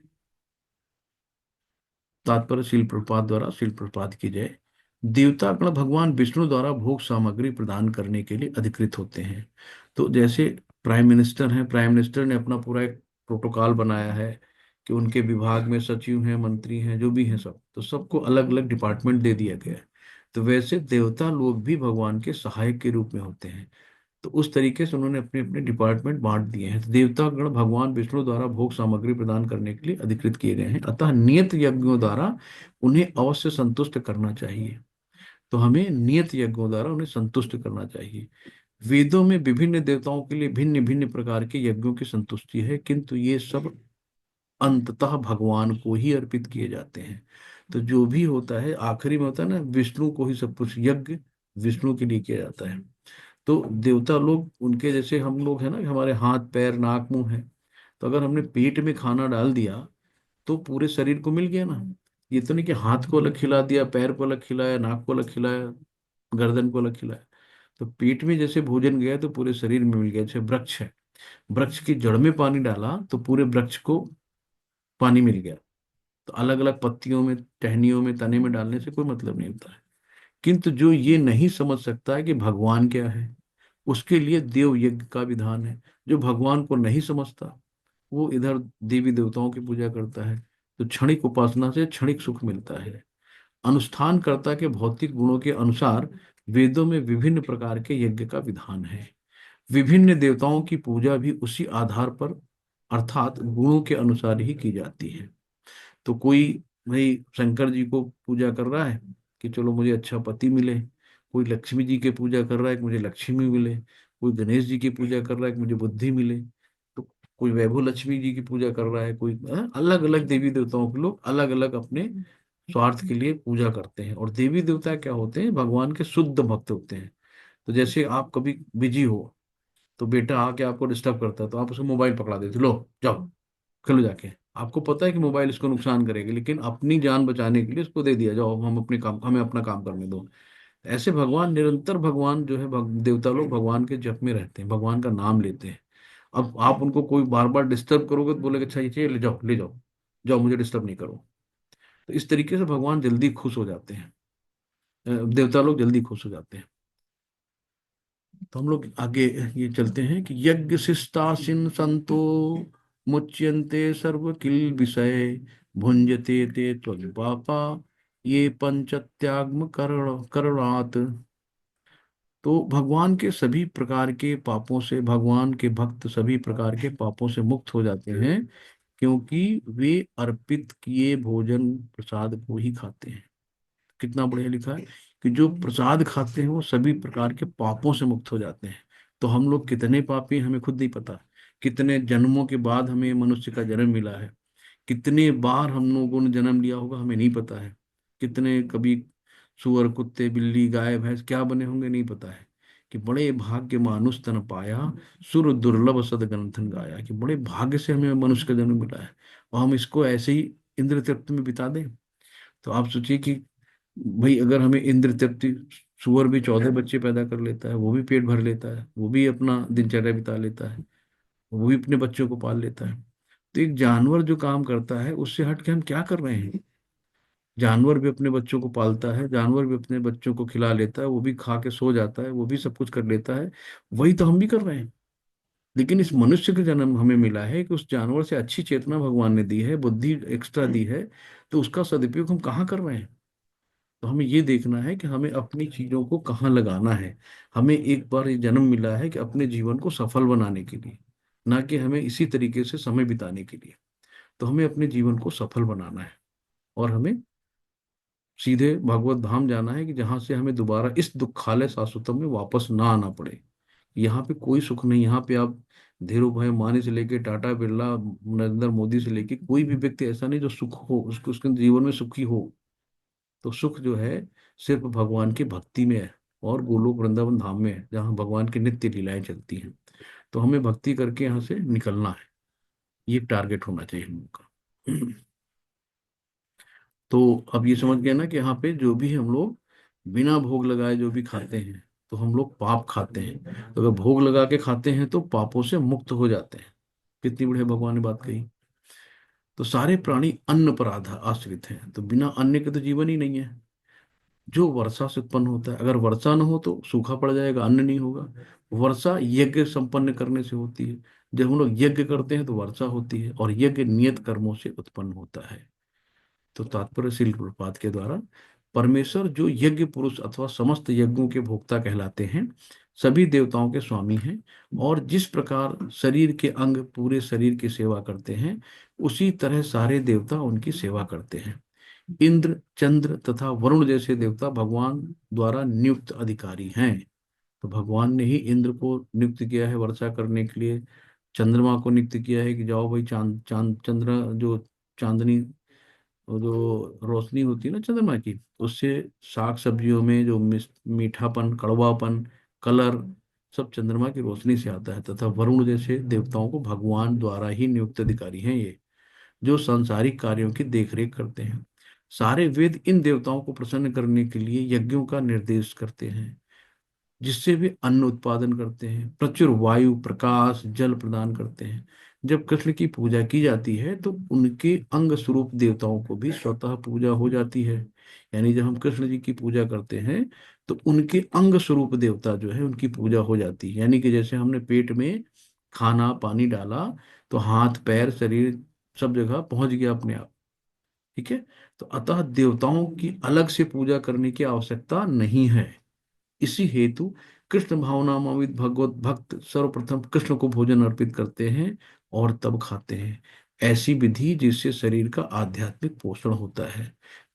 तात्पर्य शिल प्रपात द्वारा, शिल प्रपात की जय। देवतागण भगवान विष्णु द्वारा भोग सामग्री प्रदान करने के लिए अधिकृत होते हैं। तो जैसे प्राइम मिनिस्टर हैं, प्राइम मिनिस्टर ने अपना पूरा एक प्रोटोकॉल बनाया है कि उनके विभाग में सचिव हैं, मंत्री हैं, जो भी हैं सब, तो सबको अलग अलग डिपार्टमेंट दे दिया गया है। तो वैसे देवता लोग भी भगवान के सहायक के रूप में होते हैं। तो उस तरीके से उन्होंने अपने अपने डिपार्टमेंट बांट दिए हैं। तो देवतागण भगवान विष्णु द्वारा भोग सामग्री प्रदान करने के लिए अधिकृत किए गए हैं, अतः नियत यज्ञों द्वारा उन्हें अवश्य संतुष्ट करना चाहिए। तो हमें नियत यज्ञों द्वारा उन्हें संतुष्ट करना चाहिए। वेदों में विभिन्न देवताओं के लिए भिन्न भिन्न प्रकार के यज्ञों की संतुष्टि है, किंतु ये सब अंततः भगवान को ही अर्पित किए जाते हैं। तो जो भी होता है आखिरी में होता है ना, विष्णु को ही सब कुछ यज्ञ विष्णु के लिए किया जाता है। तो देवता लोग उनके जैसे हम लोग हैं ना, कि हमारे हाथ पैर नाक मुंह है। तो अगर हमने पेट में खाना डाल दिया तो पूरे शरीर को मिल गया ना। ये तो नहीं कि हाथ को अलग खिला दिया, पैर को अलग खिलाया, नाक को अलग खिलाया, गर्दन को अलग खिलाया। तो पेट में जैसे भोजन गया तो पूरे शरीर में मिल गया। जैसे वृक्ष है, वृक्ष की जड़ में पानी डाला तो पूरे वृक्ष को पानी मिल गया। तो अलग अलग पत्तियों में, टहनियों में, तने में डालने से कोई मतलब नहीं होता है। किंतु जो ये नहीं समझ सकता है कि भगवान क्या है, उसके लिए देव यज्ञ का विधान है। जो भगवान को नहीं समझता वो इधर देवी देवताओं की पूजा करता है। तो क्षणिक उपासना से क्षणिक सुख मिलता है। अनुष्ठान कर्ता के भौतिक गुणों के अनुसार वेदों में विभिन्न प्रकार के यज्ञ का विधान है। विभिन्न देवताओं की पूजा भी उसी आधार पर, अर्थात गुणों के अनुसार ही की जाती है। तो कोई भाई शंकर जी को पूजा कर रहा है कि चलो मुझे अच्छा पति मिले, कोई लक्ष्मी जी की पूजा कर रहा है कि मुझे लक्ष्मी मिले, कोई गणेश जी की पूजा कर रहा है कि मुझे बुद्धि मिले, तो कोई वैभव लक्ष्मी जी की पूजा कर रहा है, कोई अलग अलग देवी देवताओं के लोग अलग अलग अपने स्वार्थ के लिए पूजा करते हैं। और देवी देवता क्या होते हैं, भगवान के शुद्ध भक्त होते हैं। तो जैसे आप कभी बिजी हो तो बेटा आके आपको डिस्टर्ब करता है तो आप उसको मोबाइल पकड़ा देते, लो जाओ खेलो जाके। आपको पता है कि मोबाइल इसको नुकसान करेगी, लेकिन अपनी जान बचाने के लिए इसको दे दिया, जाओ हम अपने काम, हमें अपना काम करने दो। ऐसे भगवान निरंतर, भगवान जो है देवता लोग भगवान के जप में रहते हैं, भगवान का नाम लेते हैं। अब आप उनको कोई बार बार डिस्टर्ब करोगे तो बोलेगे अच्छा ये चाहिए, ले जाओ ले जाओ, जाओ मुझे डिस्टर्ब नहीं करो। तो इस तरीके से भगवान जल्दी खुश हो जाते हैं, देवता लोग जल्दी खुश हो जाते हैं। तो हम लोग आगे ये चलते हैं कि यज्ञ शिष्टासिन संतो मुच्यन्ते सर्व किल विषय भुंजते ते त्वपापा ये पंचत्याग्म करणात्। तो भगवान के सभी प्रकार के पापों से, भगवान के भक्त सभी प्रकार के पापों से मुक्त हो जाते हैं, क्योंकि वे अर्पित किए भोजन प्रसाद को ही खाते हैं। कितना बढ़िया लिखा है कि जो प्रसाद खाते हैं वो सभी प्रकार के पापों से मुक्त हो जाते हैं। तो हम लोग कितने पापी हैं हमें खुद नहीं पता। कितने जन्मों के बाद हमें मनुष्य का जन्म मिला है, कितने बार हम लोगों ने जन्म लिया होगा हमें नहीं पता है। कितने कभी सुअर, कुत्ते, बिल्ली, गाय, भैंस क्या बने होंगे नहीं पता है। कि बड़े भाग्य मानुष तन पाया, सुर दुर्लभ सद ग्रंथन गाया, कि बड़े भाग्य से हमें मनुष्य का जन्म मिला है। और हम इसको ऐसे ही इंद्र तृप्त में बिता दें। तो आप सोचिए कि भाई अगर हमें इंद्र तृप्ति, सुअर भी 14 बच्चे पैदा कर लेता है, वो भी पेट भर लेता है, वो भी अपना दिनचर्या बिता लेता है, वो भी अपने बच्चों को पाल लेता है। तो एक जानवर जो काम करता है उससे हट के हम क्या कर रहे हैं। जानवर भी अपने बच्चों को पालता है, जानवर भी अपने बच्चों को खिला लेता है, वो भी खा के सो जाता है, वो भी सब कुछ कर लेता है। वही तो हम भी कर रहे हैं। लेकिन इस मनुष्य का जन्म हमें मिला है कि उस जानवर से अच्छी चेतना भगवान ने दी है, बुद्धि एक्स्ट्रा दी है, तो उसका सदुपयोग हम कहाँ कर रहे हैं। तो हमें ये देखना है कि हमें अपनी चीजों को कहाँ लगाना है। हमें एक बार ये जन्म मिला है कि अपने जीवन को सफल बनाने के लिए, ना कि हमें इसी तरीके से समय बिताने के लिए। तो हमें अपने जीवन को सफल बनाना है और हमें सीधे भगवत धाम जाना है, कि जहां से हमें दोबारा इस दुखालय शाश्वतम में वापस ना आना पड़े। यहाँ पे कोई सुख नहीं, यहाँ पे आप धीरू भाई मानी से लेके टाटा बिरला, नरेंद्र मोदी से लेके कोई भी व्यक्ति ऐसा नहीं जो सुख हो, उसको उसके जीवन में सुखी हो। तो सुख जो है सिर्फ भगवान की भक्ति में है, और गोलोक वृंदावन धाम में है, जहाँ भगवान की नित्य लीलाएं चलती हैं। तो हमें भक्ति करके यहाँ से निकलना है, ये टारगेट होना चाहिए हम लोग का। तो अब ये समझ गए ना कि यहाँ पे जो भी हम लोग बिना भोग लगाए जो भी खाते हैं, तो हम लोग पाप खाते हैं। तो अगर भोग लगा के खाते हैं तो पापों से मुक्त हो जाते हैं। कितनी बढ़िया भगवान ने बात कही। तो सारे प्राणी अन्न पर आश्रित हैं, तो बिना अन्न के तो जीवन ही नहीं है। जो वर्षा से उत्पन्न होता है, अगर वर्षा न हो तो सूखा पड़ जाएगा, अन्न नहीं होगा। वर्षा यज्ञ संपन्न करने से होती है। जब हम लोग यज्ञ करते हैं तो वर्षा होती है, और यज्ञ नियत कर्मों से उत्पन्न होता है। तो तात्पर्य श्रील प्रभुपाद के द्वारा, परमेश्वर जो यज्ञ पुरुष अथवा समस्त यज्ञों के भोक्ता कहलाते हैं, सभी देवताओं के स्वामी हैं। और जिस प्रकार शरीर के अंग पूरे शरीर की सेवा करते हैं, उसी तरह सारे देवता उनकी सेवा करते हैं। इंद्र, चंद्र तथा वरुण जैसे देवता भगवान द्वारा नियुक्त अधिकारी हैं। तो भगवान ने ही इंद्र को नियुक्त किया है वर्षा करने के लिए। चंद्रमा को नियुक्त किया है कि जाओ भाई चांद चांद चंद्र जो चांदनी, वो जो रोशनी होती है ना चंद्रमा की, उससे साग सब्जियों में जो मीठापन, कड़वापन, कलर, सब चंद्रमा की रोशनी से आता है। तथा वरुण जैसे देवताओं को भगवान द्वारा ही नियुक्त अधिकारी हैं ये, जो सांसारिक कार्यों की देखरेख करते हैं। सारे वेद इन देवताओं को प्रसन्न करने के लिए यज्ञों का निर्देश करते हैं, जिससे वे अन्न उत्पादन करते हैं, प्रचुर वायु, प्रकाश, जल प्रदान करते हैं। जब कृष्ण की पूजा की जाती है तो उनके अंग स्वरूप देवताओं को भी स्वतः पूजा हो जाती है। यानी जब हम कृष्ण जी की पूजा करते हैं तो उनके अंग स्वरूप देवता जो है उनकी पूजा हो जाती है। यानी कि जैसे हमने पेट में खाना पानी डाला, तो हाथ पैर शरीर सब जगह पहुंच गया अपने आप। ठीक है। तो अतः देवताओं की अलग से पूजा करने की आवश्यकता नहीं है। इसी हेतु कृष्ण भावनामृत भगवत भक्त सर्वप्रथम कृष्ण को भोजन अर्पित करते हैं और तब खाते हैं। ऐसी विधि जिससे शरीर का आध्यात्मिक पोषण होता है।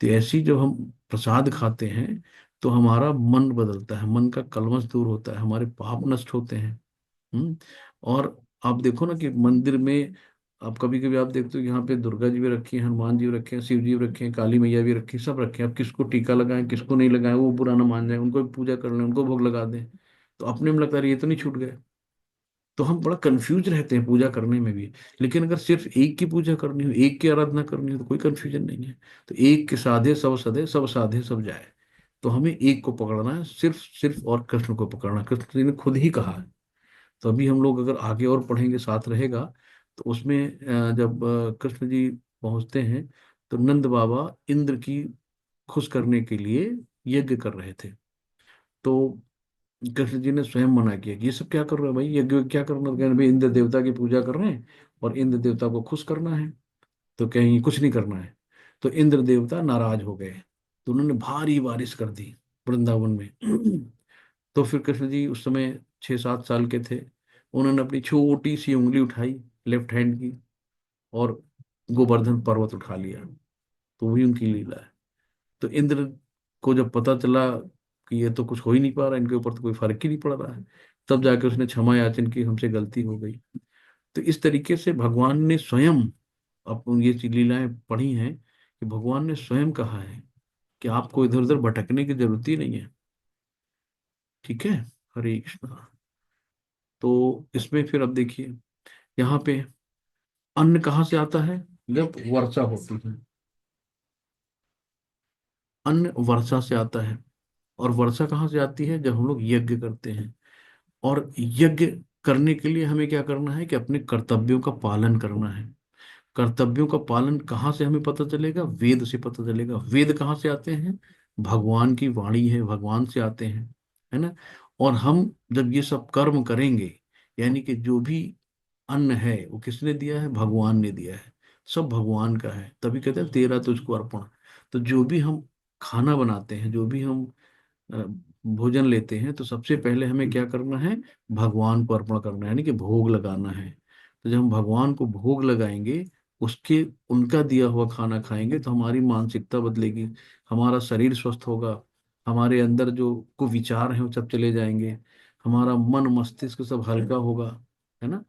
तो ऐसी जब हम प्रसाद खाते हैं तो हमारा मन बदलता है, मन का कलमश दूर होता है, हमारे पाप नष्ट होते हैं। और आप देखो ना कि मंदिर में, आप कभी कभी आप देखते हो यहाँ पे दुर्गा जी भी रखी हैं, हनुमान जी भी रखे हैं, शिव जी भी रखे हैं, काली मैया भी रखी है, सब रखे हैं। अब किसको टीका लगाएं किसको नहीं लगाएं वो बुरा ना मान जाए, उनको भी पूजा कर लें, उनको भोग लगा दें। तो अपने में लगता है ये तो नहीं छूट गए। तो हम बड़ा कंफ्यूज रहते हैं पूजा करने में भी। लेकिन अगर सिर्फ एक की पूजा करनी हो, एक की आराधना करनी हो, तो कोई कंफ्यूजन नहीं है। तो एक के साधे सब सदे, सब साधे सब जाए। तो हमें एक को पकड़ना है, सिर्फ सिर्फ और कृष्ण को पकड़ना है। कृष्ण जी ने खुद ही कहा है। तो अभी हम लोग अगर आगे और पढ़ेंगे साथ रहेगा, तो उसमें जब कृष्ण जी पहुंचते हैं, तो नंद बाबा इंद्र की खुश करने के लिए यज्ञ कर रहे थे। तो कृष्ण जी ने स्वयं मना किया कि ये सब क्या कर रहे हो भाई, यज्ञ क्या करना, तो कहने भाई इंद्र देवता की पूजा कर रहे हैं और इंद्र देवता को खुश करना है, तो कहीं कुछ नहीं करना है। तो इंद्र देवता नाराज हो गए, तो उन्होंने भारी बारिश कर दी वृंदावन में। तो फिर कृष्ण जी उस समय 6-7 साल के थे। उन्होंने अपनी छोटी सी उंगली उठाई, लेफ्ट हैंड की, और गोवर्धन पर्वत उठा लिया। तो वही उनकी लीला है। तो इंद्र को जब पता चला कि ये तो कुछ हो ही नहीं पा रहा, इनके ऊपर तो कोई फर्क ही नहीं पड़ रहा है, तब जाके उसने क्षमा याचन की, हमसे गलती हो गई। तो इस तरीके से भगवान ने स्वयं, अपन ये लीलाएं पढ़ी हैं कि भगवान ने स्वयं कहा है कि आपको इधर उधर भटकने की जरूरत ही नहीं है। ठीक है। हरे कृष्णा। तो इसमें फिर अब देखिए, यहाँ पे अन्न कहाँ से आता है? जब वर्षा होती है, अन्न वर्षा से आता है। और वर्षा कहाँ से आती है? जब हम लोग यज्ञ करते हैं। और यज्ञ करने के लिए हमें क्या करना है कि अपने कर्तव्यों का पालन करना है। कर्तव्यों का पालन कहाँ से हमें पता चलेगा? वेद से पता चलेगा। वेद कहाँ से आते हैं? भगवान की वाणी है, भगवान से आते हैं, है ना। और हम जब ये सब कर्म करेंगे, यानी कि जो भी अन्न है वो किसने दिया है? भगवान ने दिया है। सब भगवान का है, तभी कहते हैं तेरा तुझको अर्पण। तो जो भी हम खाना बनाते हैं, जो भी हम अ, भोजन लेते हैं, तो सबसे पहले हमें क्या करना है? भगवान को अर्पण करना है, यानी कि भोग लगाना है। तो जब हम भगवान को भोग लगाएंगे, उसके उनका दिया हुआ खाना खाएंगे, तो हमारी मानसिकता बदलेगी, हमारा शरीर स्वस्थ होगा, हमारे अंदर जो कुविचार हैं वो सब चले जाएंगे, हमारा मन मस्तिष्क सब हल्का होगा, है ना।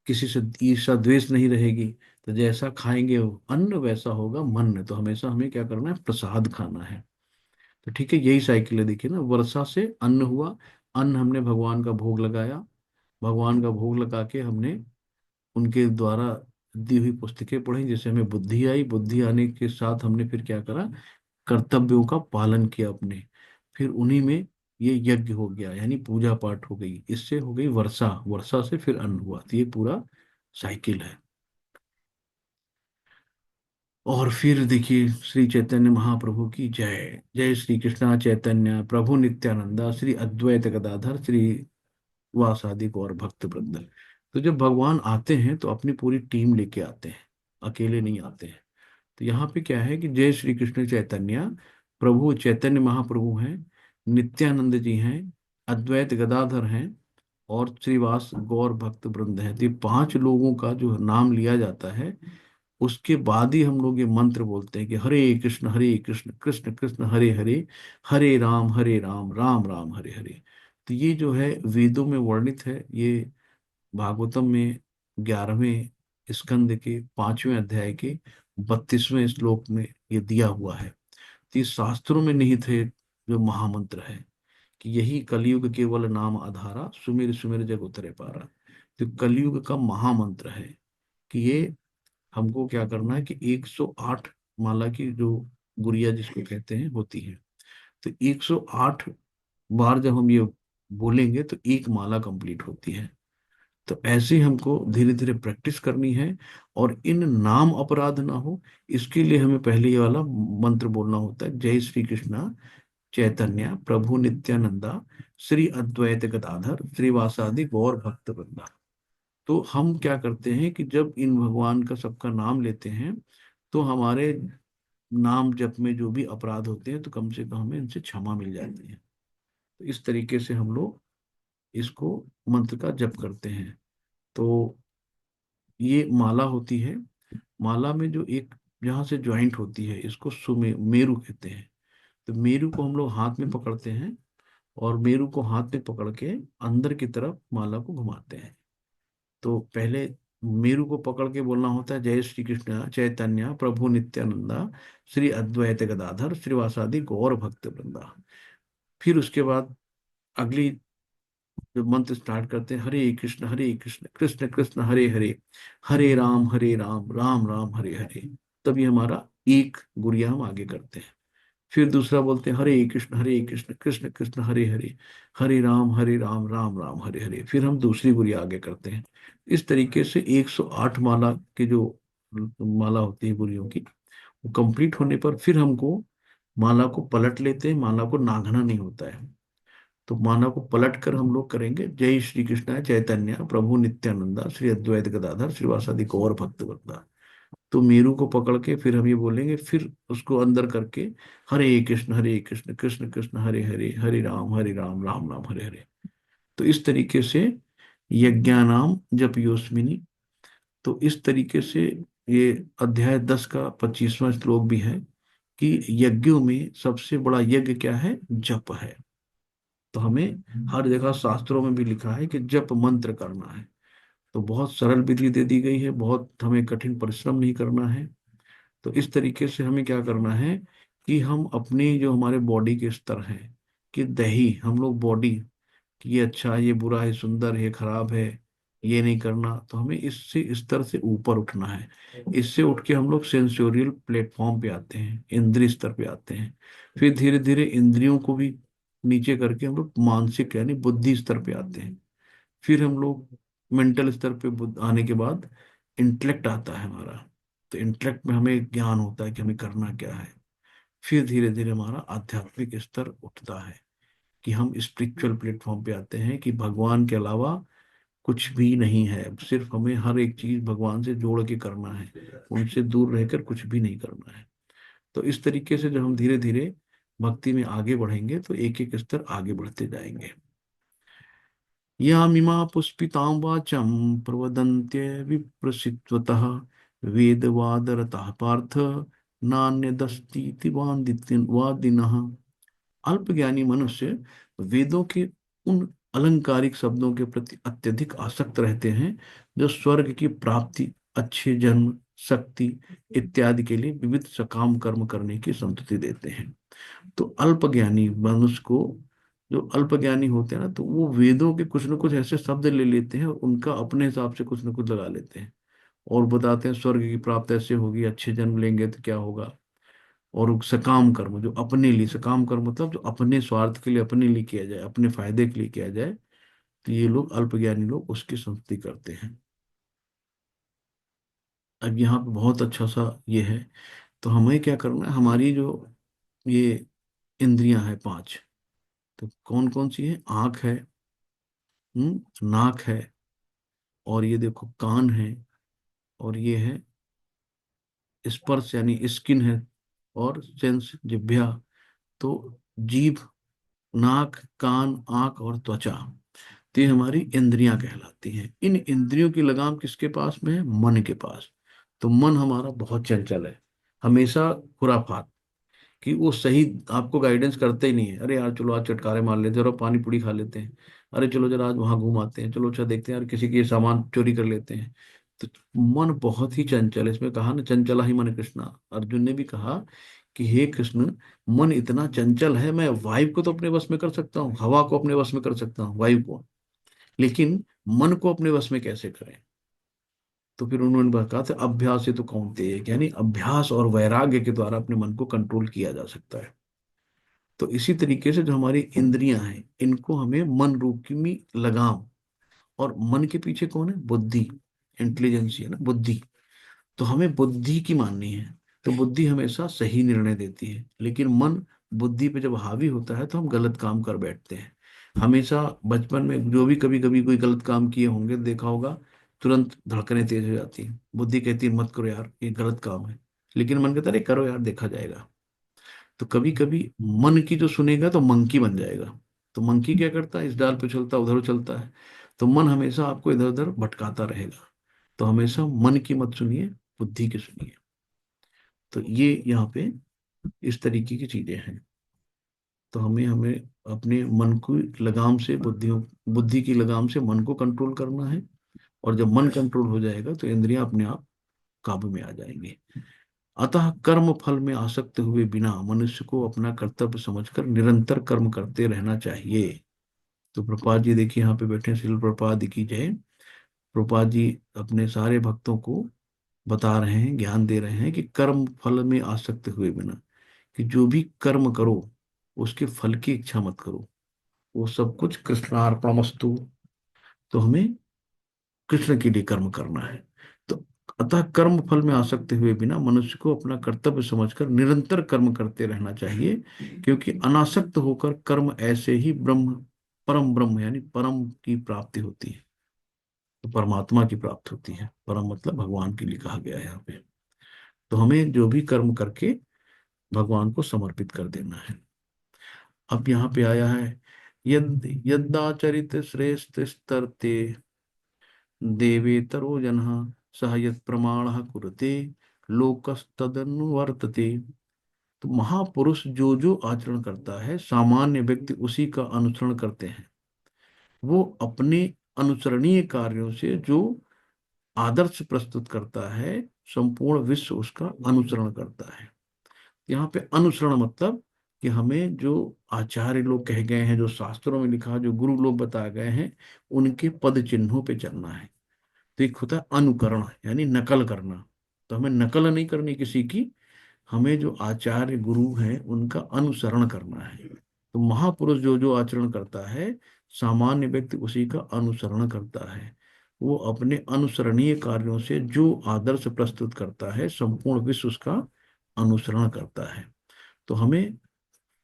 किसी से ईर्ष्या द्वेष नहीं रहेगी। तो जैसा खाएंगे अन्न वैसा होगा मन। तो हमेशा हमें क्या करना है, प्रसाद खाना है। तो ठीक है, यही साइकिल है। देखिए ना, वर्षा से अन्न हुआ, अन्न हमने भगवान का भोग लगाया, भगवान का भोग लगा के हमने उनके द्वारा दी हुई पुस्तकें पढ़ी, जिससे हमें बुद्धि आई। बुद्धि आने के साथ हमने फिर क्या करा, कर्तव्यों का पालन किया अपने। फिर उन्हीं में ये यज्ञ हो गया, यानी पूजा पाठ हो गई, इससे हो गई वर्षा, वर्षा से फिर अन्न हुआ। तो ये पूरा साइकिल है। और फिर देखिए, श्री चैतन्य महाप्रभु की जय। जय श्री कृष्णा चैतन्य प्रभु नित्यानंदा श्री अद्वैत गदाधर श्री वासादि गौर भक्त वृंद। तो जब भगवान आते हैं तो अपनी पूरी टीम लेके आते हैं, अकेले नहीं आते हैं। तो यहाँ पे क्या है कि जय श्री कृष्ण चैतन्य प्रभु चैतन्य महाप्रभु हैं, नित्यानंद जी हैं, अद्वैत गदाधर हैं, और श्रीवास गौर भक्त वृंद हैं। तो ये पांच लोगों का जो नाम लिया जाता है, उसके बाद ही हम लोग ये मंत्र बोलते हैं कि हरे कृष्ण कृष्ण कृष्ण हरे हरे, हरे राम राम राम हरे हरे। तो ये जो है वेदों में वर्णित है, ये भागवतम में 11वें स्कंद के 5वें अध्याय के 32वें श्लोक में ये दिया हुआ है। तो ये शास्त्रों में निहित है, जो महामंत्र है कि यही कलयुग केवल नाम आधारा, सुमिर सुमिर जग उतरे पारा। तो कलयुग का महामंत्र है कि ये हमको क्या करना है कि 108 माला की जो गुड़िया जिसको कहते हैं होती है, तो 108 बार जब हम ये बोलेंगे तो एक माला कंप्लीट होती है। तो ऐसे ही हमको धीरे धीरे प्रैक्टिस करनी है, और इन नाम अपराध ना हो, इसके लिए हमें पहले ये वाला मंत्र बोलना होता है, जय श्री कृष्णा चैतन्य प्रभु नित्यानंदा श्री अद्वैत गदाधर श्रीवासादि गौर भक्त वृंदा। तो हम क्या करते हैं कि जब इन भगवान का सबका नाम लेते हैं, तो हमारे नाम जप में जो भी अपराध होते हैं तो कम से कम हमें इनसे क्षमा मिल जाती है। तो इस तरीके से हम लोग इसको मंत्र का जप करते हैं। तो ये माला होती है। माला में जो एक जहाँ से ज्वाइंट होती है, इसको सुमे मेरु कहते हैं। तो मेरु को हम लोग हाथ में पकड़ते हैं, और मेरु को हाथ में पकड़ के अंदर की तरफ माला को घुमाते हैं। तो पहले मेरु को पकड़ के बोलना होता है, जय श्री कृष्ण चैतन्य प्रभु नित्यानंदा श्री अद्वैत गदाधर श्रीवासादि गौर भक्त वृंदा। फिर उसके बाद अगली जब मंत्र स्टार्ट करते हैं, हरे कृष्ण कृष्ण कृष्ण हरे हरे, हरे राम राम हरे हरे। तभी हमारा एक गुड़िया हम आगे करते हैं। फिर दूसरा बोलते हैं, हरे कृष्ण कृष्ण कृष्ण हरे हरे, हरे राम राम राम हरे हरे। फिर हम दूसरी गुड़िया आगे करते हैं। इस तरीके से 108 माला के जो माला होती है गुड़ियों की, वो कंप्लीट होने पर फिर हमको माला को पलट लेते हैं। माला को नागना नहीं होता है। तो माला को पलट कर हम लोग करेंगे, जय श्री कृष्ण चैतन्य प्रभु नित्यानंदा श्री अद्वैत गदाधर श्रीवासादि गौर भक्तवृंदा। तो मेरू को पकड़ के फिर हम ये बोलेंगे, फिर उसको अंदर करके, हरे कृष्ण कृष्ण कृष्ण हरे हरे, हरे राम राम राम हरे हरे। तो इस तरीके से यज्ञानाम जप योस्मिनी। तो इस तरीके से ये अध्याय 10 का 25वां श्लोक भी है कि यज्ञों में सबसे बड़ा यज्ञ क्या है, जप है। तो हमें हर जगह शास्त्रों में भी लिखा है कि जप मंत्र करना है। तो बहुत सरल विधि दे दी गई है, बहुत हमें कठिन परिश्रम नहीं करना है। तो इस तरीके से हमें क्या करना है कि हम अपनी जो हमारे बॉडी के स्तर हैं, कि दही हम लोग बॉडी, कि ये अच्छा है, ये बुरा है, सुंदर है, खराब है, ये नहीं करना। तो हमें इससे स्तर से ऊपर उठना है। इससे उठ के हम लोग सेंसोरियल प्लेटफॉर्म पे आते हैं, इंद्रिय स्तर पे आते हैं। फिर धीरे धीरे इंद्रियों को भी नीचे करके हम लोग मानसिक यानी बुद्धि स्तर पे आते हैं। फिर हम लोग मेंटल स्तर पे आने के बाद इंटेलेक्ट आता है हमारा। तो इंटेलेक्ट में हमें ज्ञान होता है कि हमें करना क्या है। फिर धीरे धीरे हमारा आध्यात्मिक स्तर उठता है, कि हम स्पिरिचुअल प्लेटफॉर्म पे आते हैं, कि भगवान के अलावा कुछ भी नहीं है। सिर्फ हमें हर एक चीज भगवान से जोड़ के करना है, उनसे दूर रहकर कुछ भी नहीं करना है। तो इस तरीके से जब हम धीरे धीरे भक्ति में आगे बढ़ेंगे, तो एक एक स्तर आगे बढ़ते जाएंगे। यामिमा पुष्पितां वाचं प्रवदन्त्य विप्रसिद्वतः वेदवादरतः पार्थ नान्यदस्तीति वादिनः। अल्पज्ञानी मनुष्य वेदों के उन अलंकारिक शब्दों के प्रति अत्यधिक आसक्त रहते हैं, जो स्वर्ग की प्राप्ति, अच्छे जन्म, शक्ति इत्यादि के लिए विविध सकाम कर्म करने की संतति देते हैं। तो अल्पज्ञानी मनुष्य को, जो अल्पज्ञानी होते हैं ना, तो वो वेदों के कुछ न कुछ ऐसे शब्द ले लेते हैं और उनका अपने हिसाब से कुछ न कुछ लगा लेते हैं और बताते हैं स्वर्ग की प्राप्ति ऐसे होगी, अच्छे जन्म लेंगे तो क्या होगा। और सकाम कर्म, जो अपने लिए, सकाम कर्म मतलब जो अपने स्वार्थ के लिए, अपने लिए किया जाए, अपने फायदे के लिए किया जाए, तो ये लोग अल्पज्ञानी लोग उसकी संस्तुति करते हैं। अब यहाँ पे बहुत अच्छा सा ये है। तो हमें क्या करना है, हमारी जो ये इंद्रियां हैं पांच, तो कौन कौन सी है? आंख है, नाक है, और ये देखो कान है, और ये है स्पर्श यानी स्किन है, और सेंस जिह्वा। तो जीभ, नाक, कान, आंख और त्वचा, तो ये हमारी इंद्रियां कहलाती हैं। इन इंद्रियों की लगाम किसके पास में है? मन के पास। तो मन हमारा बहुत चंचल है, हमेशा खुराफात कि वो सही आपको गाइडेंस करते ही नहीं है। अरे यार चलो आज चटकारे मार लेते हैं, जरा पानी पूरी खा लेते हैं, अरे चलो जरा आज वहां घूम आते हैं, चलो अच्छा देखते हैं यार किसी के सामान चोरी कर लेते हैं। तो मन बहुत ही चंचल है। इसमें कहा ना, चंचला ही मन कृष्णा। अर्जुन ने भी कहा कि हे कृष्ण, मन इतना चंचल है, मैं वायु को तो अपने वश में कर सकता हूँ, हवा को अपने वश में कर सकता हूँ, वायु को, लेकिन मन को अपने वश में कैसे करें? तो फिर उन्होंने कहा था अभ्यास से तो कौनते हैं, यानी अभ्यास और वैराग्य के द्वारा अपने मन को कंट्रोल किया जा सकता है। तो इसी तरीके से जो हमारी इंद्रियां हैं, इनको हमें मन रूप की लगाम, और मन के पीछे कौन है? बुद्धि, इंटेलिजेंस है ना, बुद्धि। तो हमें बुद्धि की माननी है। तो बुद्धि हमेशा सही निर्णय देती है, लेकिन मन बुद्धि पे जब हावी होता है तो हम गलत काम कर बैठते हैं। हमेशा बचपन में जो भी कभी कभी कोई गलत काम किए होंगे, देखा होगा, तुरंत धड़कनें तेज हो जाती हैं, बुद्धि कहती है मत करो यार ये गलत काम है, लेकिन मन कहता है अरे करो यार देखा जाएगा। तो कभी कभी मन की जो सुनेगा तो मंकी बन जाएगा। तो मंकी क्या करता है? इस डाल पे चलता उधर चलता है। तो मन हमेशा आपको इधर उधर भटकाता रहेगा। तो हमेशा मन की मत सुनिए, बुद्धि की सुनिए। तो ये यहाँ पे इस तरीके की चीजें हैं। तो हमें हमें अपने मन की लगाम से बुद्धियों, बुद्धि की लगाम से मन को कंट्रोल करना है। और जब मन कंट्रोल हो जाएगा तो इंद्रियां अपने आप काबू में आ जाएंगी। अतः कर्म फल में आसक्त हुए बिना मनुष्य को अपना कर्तव्य समझकर निरंतर कर्म करते रहना चाहिए। तो प्रभुपाद जी देखिए यहाँ पे बैठे हैं, श्रील प्रभुपाद की जय। प्रभुपाद जी अपने सारे भक्तों को बता रहे हैं, ज्ञान दे रहे हैं कि कर्म फल में आसक्त हुए बिना, कि जो भी कर्म करो उसके फल की इच्छा मत करो, वो सब कुछ कृष्णार्पणमस्तु। तो हमें कृष्ण के लिए कर्म करना है। तो अतः कर्म फल में आसक्त हुए बिना मनुष्य को अपना कर्तव्य समझकर निरंतर कर्म करते रहना चाहिए, क्योंकि अनासक्त होकर कर्म ऐसे ही ब्रह्म, परम ब्रह्म यानी परम की प्राप्ति होती है। तो परमात्मा की प्राप्ति होती है, परम मतलब भगवान के लिए कहा गया है यहाँ पे। तो हमें जो भी कर्म करके भगवान को समर्पित कर देना है। अब यहाँ पे आया है, यद यदाचरित श्रेष्ठ स्तरते देवेतरो जनः सह यत् प्रमाणः कुरुते लोकस्तदनुवर्तते। तो महापुरुष जो जो आचरण करता है, सामान्य व्यक्ति उसी का अनुसरण करते हैं। वो अपने अनुसरणीय कार्यों से जो आदर्श प्रस्तुत करता है, संपूर्ण विश्व उसका अनुसरण करता है। यहाँ पे अनुसरण मतलब कि हमें जो आचार्य लोग कह गए हैं, जो शास्त्रों में लिखा, जो गुरु लोग बताए गए हैं, उनके पद चिन्हों पे चलना है। तो एक होता है अनुकरण, यानी नकल करना। तो हमें नकल नहीं करनी किसी की, हमें जो आचार्य गुरु हैं उनका अनुसरण करना है। तो महापुरुष जो जो आचरण करता है, सामान्य व्यक्ति उसी का अनुसरण करता है। वो अपने अनुसरणीय कार्यों से जो आदर्श प्रस्तुत करता है, संपूर्ण विश्व उसका अनुसरण करता है। तो हमें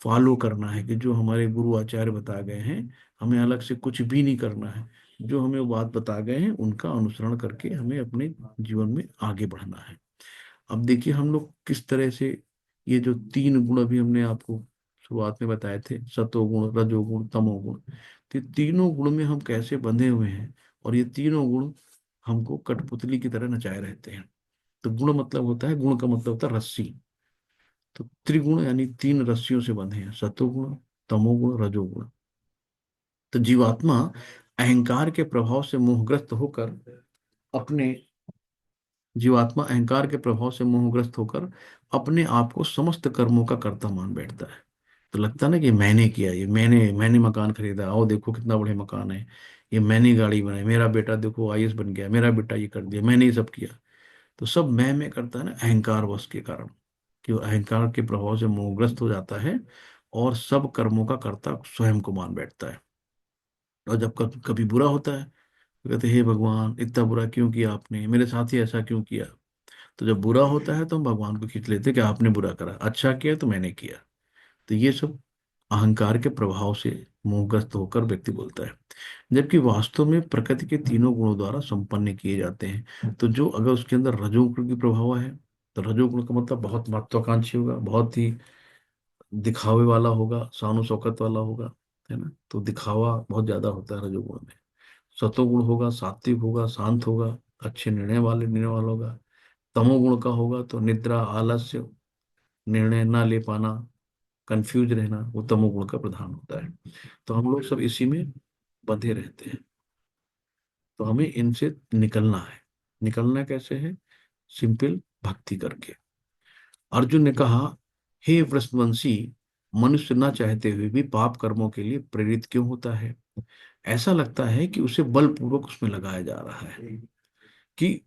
फॉलो करना है कि जो हमारे गुरु आचार्य बता गए हैं, हमें अलग से कुछ भी नहीं करना है। जो हमें वो बात बता गए हैं उनका अनुसरण करके हमें अपने जीवन में आगे बढ़ना है। अब देखिए हम लोग किस तरह से, ये जो तीन गुण अभी हमने आपको शुरुआत में बताए थे, सतोगुण, रजोगुण, तमोगुण, तो ये तीनों गुण में हम कैसे बंधे हुए हैं। और ये तीनों गुण हमको कठपुतली की तरह नचाए रहते हैं। तो गुण मतलब होता है, गुण का मतलब होता है रस्सी। तो त्रिगुण यानी तीन रस्सियों से बंधे हैं, सतोगुण, तमोगुण, रजोगुण। तो जीवात्मा अहंकार के प्रभाव से मोहग्रस्त होकर अपने जीवात्मा अहंकार के प्रभाव से मोहग्रस्त होकर अपने आप को समस्त कर्मों का कर्ता मान बैठता है। तो लगता है ना कि मैंने किया, ये मैंने मकान खरीदा, आओ देखो कितना बड़े मकान है, ये मैंने गाड़ी बनाई, मेरा बेटा देखो आईएएस बन गया, मेरा बेटा ये कर दिया, मैंने ये सब किया। तो सब मैं करता है ना, अहंकार वश के कारण, कि वो अहंकार के प्रभाव से मोहग्रस्त हो जाता है और सब कर्मों का कर्ता स्वयं को मान बैठता है। और जब कभी बुरा होता है तो कहते हे भगवान इतना बुरा क्यों किया आपने, मेरे साथ ही ऐसा क्यों किया। तो जब बुरा होता है तो हम भगवान को खींच लेते हैं कि आपने बुरा करा, अच्छा किया तो मैंने किया। तो ये सब अहंकार के प्रभाव से मोहग्रस्त होकर व्यक्ति बोलता है। जबकि वास्तव में प्रकृति के तीनों गुणों द्वारा संपन्न किए जाते हैं। तो जो अगर उसके अंदर रजोगुण की प्रभाव है, तो रजोगुण का मतलब बहुत महत्वाकांक्षी होगा, बहुत ही दिखावे वाला होगा, शानो शौकत वाला होगा, है ना। तो दिखावा बहुत ज्यादा होता है रजोगुण में। सतोगुण होगा, सात्विक होगा, शांत होगा, अच्छे निर्णय वाला होगा। तमोगुण का होगा तो निद्रा, आलस्य, निर्णय ना ले पाना, कंफ्यूज रहना, वो तमोगुण का प्रधान होता है। तो हम लोग सब इसी में बंधे रहते हैं। तो हमें इनसे निकलना है। निकलना कैसे है? सिंपल, भक्ति करके। अर्जुन ने कहा, हे वृषवंशी, मनुष्य ना चाहते हुए भी पाप कर्मों के लिए प्रेरित क्यों होता है? ऐसा लगता है कि उसे बलपूर्वक उसमें लगाया जा रहा है, कि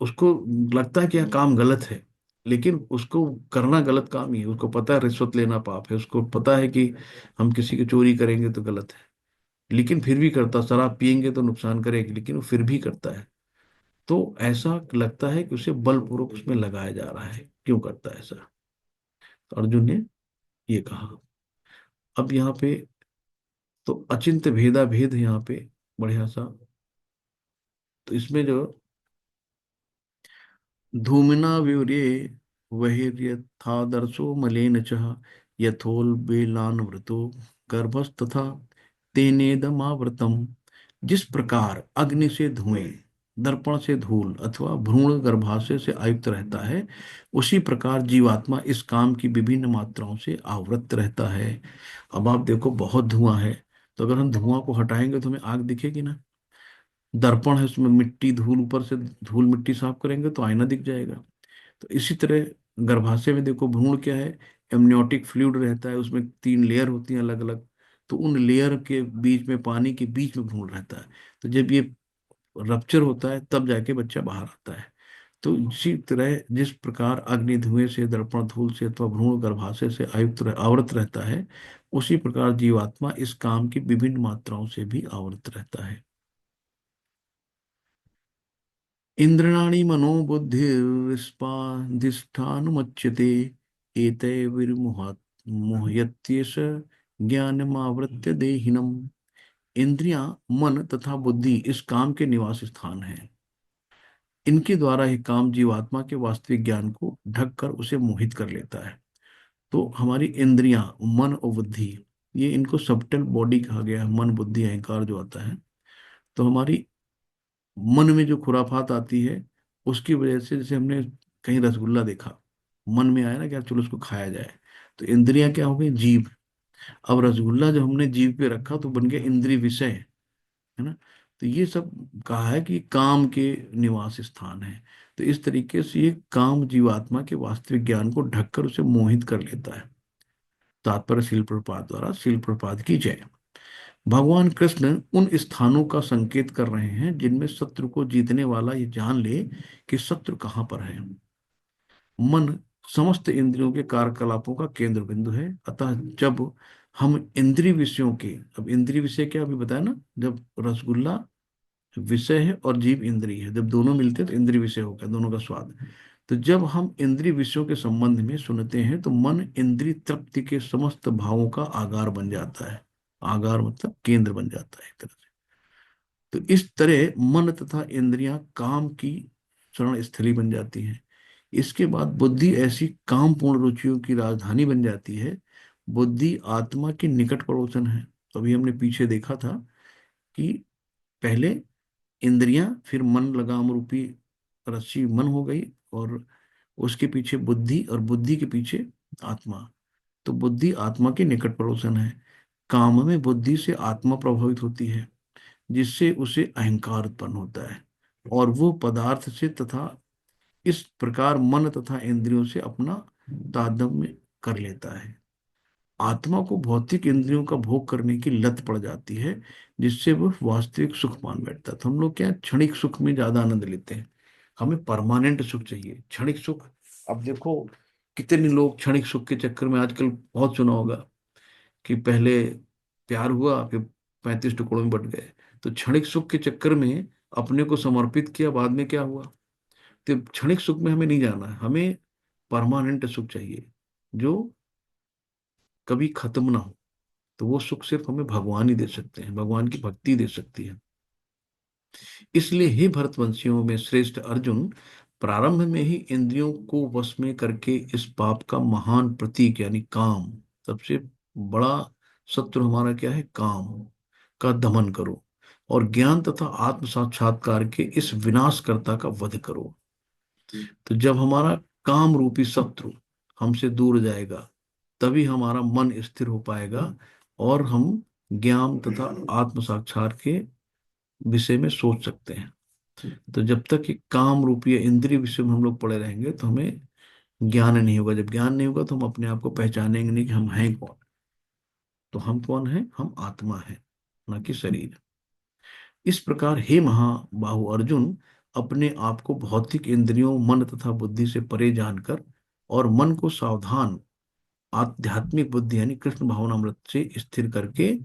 उसको लगता है कि यह काम गलत है, लेकिन उसको करना गलत काम ही है। उसको पता है रिश्वत लेना पाप है, उसको पता है कि हम किसी की चोरी करेंगे तो गलत है, लेकिन फिर भी करता। शराब पियेंगे तो नुकसान करेगी, लेकिन वो फिर भी करता है। तो ऐसा लगता है कि उसे बलपूर्वक उसमें लगाया जा रहा है, क्यों करता है ऐसा? तो अर्जुन ने ये कहा। अब यहाँ पे तो अचिंत्य भेदा भेद है यहाँ पे, बढ़िया सा। तो इसमें जो धूमिना विव्रिये वहिर्यथादर्शो मलेन च यथोल्बेलान्वृतो गर्भस्तथा तेनेदमावृतम। जिस प्रकार अग्नि से धुएं, दर्पण से धूल अथवा भ्रूण गर्भाशय से आयुक्त रहता है, उसी प्रकार जीवात्मा इस काम की विभिन्न मात्राओं से आवृत रहता है। अब आप देखो बहुत धुआं है, तो अगर हम धुआं को हटाएंगे तो हमें आग दिखेगी ना। दर्पण है, उसमें मिट्टी धूल, ऊपर से धूल मिट्टी साफ करेंगे तो आईना दिख जाएगा। तो इसी तरह गर्भाशय में देखो, भ्रूण क्या है? एमनियोटिक फ्लूइड रहता है, उसमें 3 लेयर होती हैं अलग अलग। तो उन लेयर के बीच में, पानी के बीच में भ्रूण रहता है। तो जब ये रप्चर होता है तब जाके बच्चा बाहर आता है। तो इसी तरह जिस प्रकार अग्नि धुएं से, दर्पण धूल से अथवा भ्रूण गर्भाशय से आवृत रहता है, उसी प्रकार जीवात्मा इस काम की विभिन्न मात्राओं से भी आवृत रहता है। इंद्रियाणि मनोबुद्धिस्पाधिष्ठानुमच्यते एतैर्विर्मुहात् मोहयत्येष ज्ञानमावृत्य देहिनम्। इंद्रियां, मन तथा बुद्धि इस काम के निवास स्थान हैं। इनके द्वारा ही काम जीवात्मा के वास्तविक ज्ञान को ढक कर उसे मोहित कर लेता है। तो हमारी इंद्रियां, मन और बुद्धि, ये इनको सबटल बॉडी कहा गया है। मन बुद्धि अहंकार जो आता है, तो हमारी मन में जो खुराफात आती है, उसकी वजह से, जैसे हमने कहीं रसगुल्ला देखा, मन में आया ना कि यार चलो उसको खाया जाए, तो इंद्रियां क्या हो गई? जीभ। अब रसगुल्ला जब हमने जीभ पे रखा तो बन गया इंद्रिय विषय, है ना। तो ये सब कहा है कि काम के निवास स्थान है। तो इस तरीके से ये काम जीवात्मा के वास्तविक ज्ञान को ढककर उसे मोहित कर लेता है। तात्पर्य शील प्रपात द्वारा, शील प्रपात की जय। भगवान कृष्ण उन स्थानों का संकेत कर रहे हैं जिनमें शत्रु को जीतने वाला ये जान ले कि शत्रु कहाँ पर है। मन समस्त इंद्रियों के कार्यकलापों का केंद्र बिंदु है। अतः जब हम इंद्रिय विषयों के, अब इंद्रिय विषय क्या अभी बताया ना, जब रसगुल्ला विषय है और जीव इंद्रिय है, जब दोनों मिलते हैं तो इंद्रिय विषय हो गया, दोनों का स्वाद। तो जब हम इंद्रिय विषयों के संबंध में सुनते हैं तो मन इंद्रिय तृप्ति के समस्त भावों का आगार बन जाता है। आगार मतलब केंद्र बन जाता है एक तरह से। तो इस तरह मन तथा इंद्रियां काम की शरण स्थली बन जाती हैं। इसके बाद बुद्धि ऐसी कामपूर्ण रुचियों की राजधानी बन जाती है। बुद्धि आत्मा की निकट पड़ोसन है। तो अभी हमने पीछे देखा था कि पहले इंद्रियां, फिर मन लगाम रूपी रस्सी मन हो गई, और उसके पीछे बुद्धि, और बुद्धि के पीछे आत्मा। तो बुद्धि आत्मा की निकट पड़ोसन है। काम में बुद्धि से आत्मा प्रभावित होती है, जिससे उसे अहंकार उत्पन्न होता है, और वो पदार्थ से तथा इस प्रकार मन तथा इंद्रियों से अपना तादात्म्य कर लेता है। आत्मा को भौतिक इंद्रियों का भोग करने की लत पड़ जाती है, जिससे वह वास्तविक सुख मान बैठता है। तो हम लोग क्या है, क्षणिक सुख में ज्यादा आनंद लेते हैं, हमें परमानेंट सुख चाहिए। क्षणिक सुख, अब देखो कितने लोग क्षणिक सुख के चक्कर में, आजकल बहुत सुना होगा कि पहले प्यार हुआ, फिर 35 टुकड़ों में बट गए। तो क्षणिक सुख के चक्कर में अपने को समर्पित किया, बाद में क्या हुआ। तो क्षणिक सुख में हमें नहीं जाना है, हमें परमानेंट सुख चाहिए, जो कभी खत्म ना हो। तो वो सुख सिर्फ हमें भगवान ही दे सकते हैं, भगवान की भक्ति दे सकती है। इसलिए हे भरतवंशियों में श्रेष्ठ अर्जुन, प्रारंभ में ही इंद्रियों को वश में करके इस पाप का महान प्रतीक यानी काम, सबसे बड़ा शत्रु हमारा क्या है, काम का दमन करो, और ज्ञान तथा आत्म साक्षात्कार के इस विनाशकर्ता का वध करो। तो जब हमारा काम रूपी शत्रु हमसे दूर जाएगा, तभी हमारा मन स्थिर हो पाएगा, और हम ज्ञान तथा आत्म साक्षात के विषय में सोच सकते हैं। तो जब तक कि काम रूपी या इंद्रिय विषय में हम लोग पड़े रहेंगे, तो हमें ज्ञान नहीं होगा। जब ज्ञान नहीं होगा, तो हम अपने आप को पहचानेंगे नहीं कि हम हैं कौन। तो हम कौन हैं, हम आत्मा हैं, न कि शरीर। इस प्रकार हे महाबाहु अर्जुन, अपने आप को भौतिक इंद्रियों, मन तथा बुद्धि से परे जानकर, और मन को सावधान आध्यात्मिक बुद्धि यानी कृष्ण भावनामृत से स्थिर करके,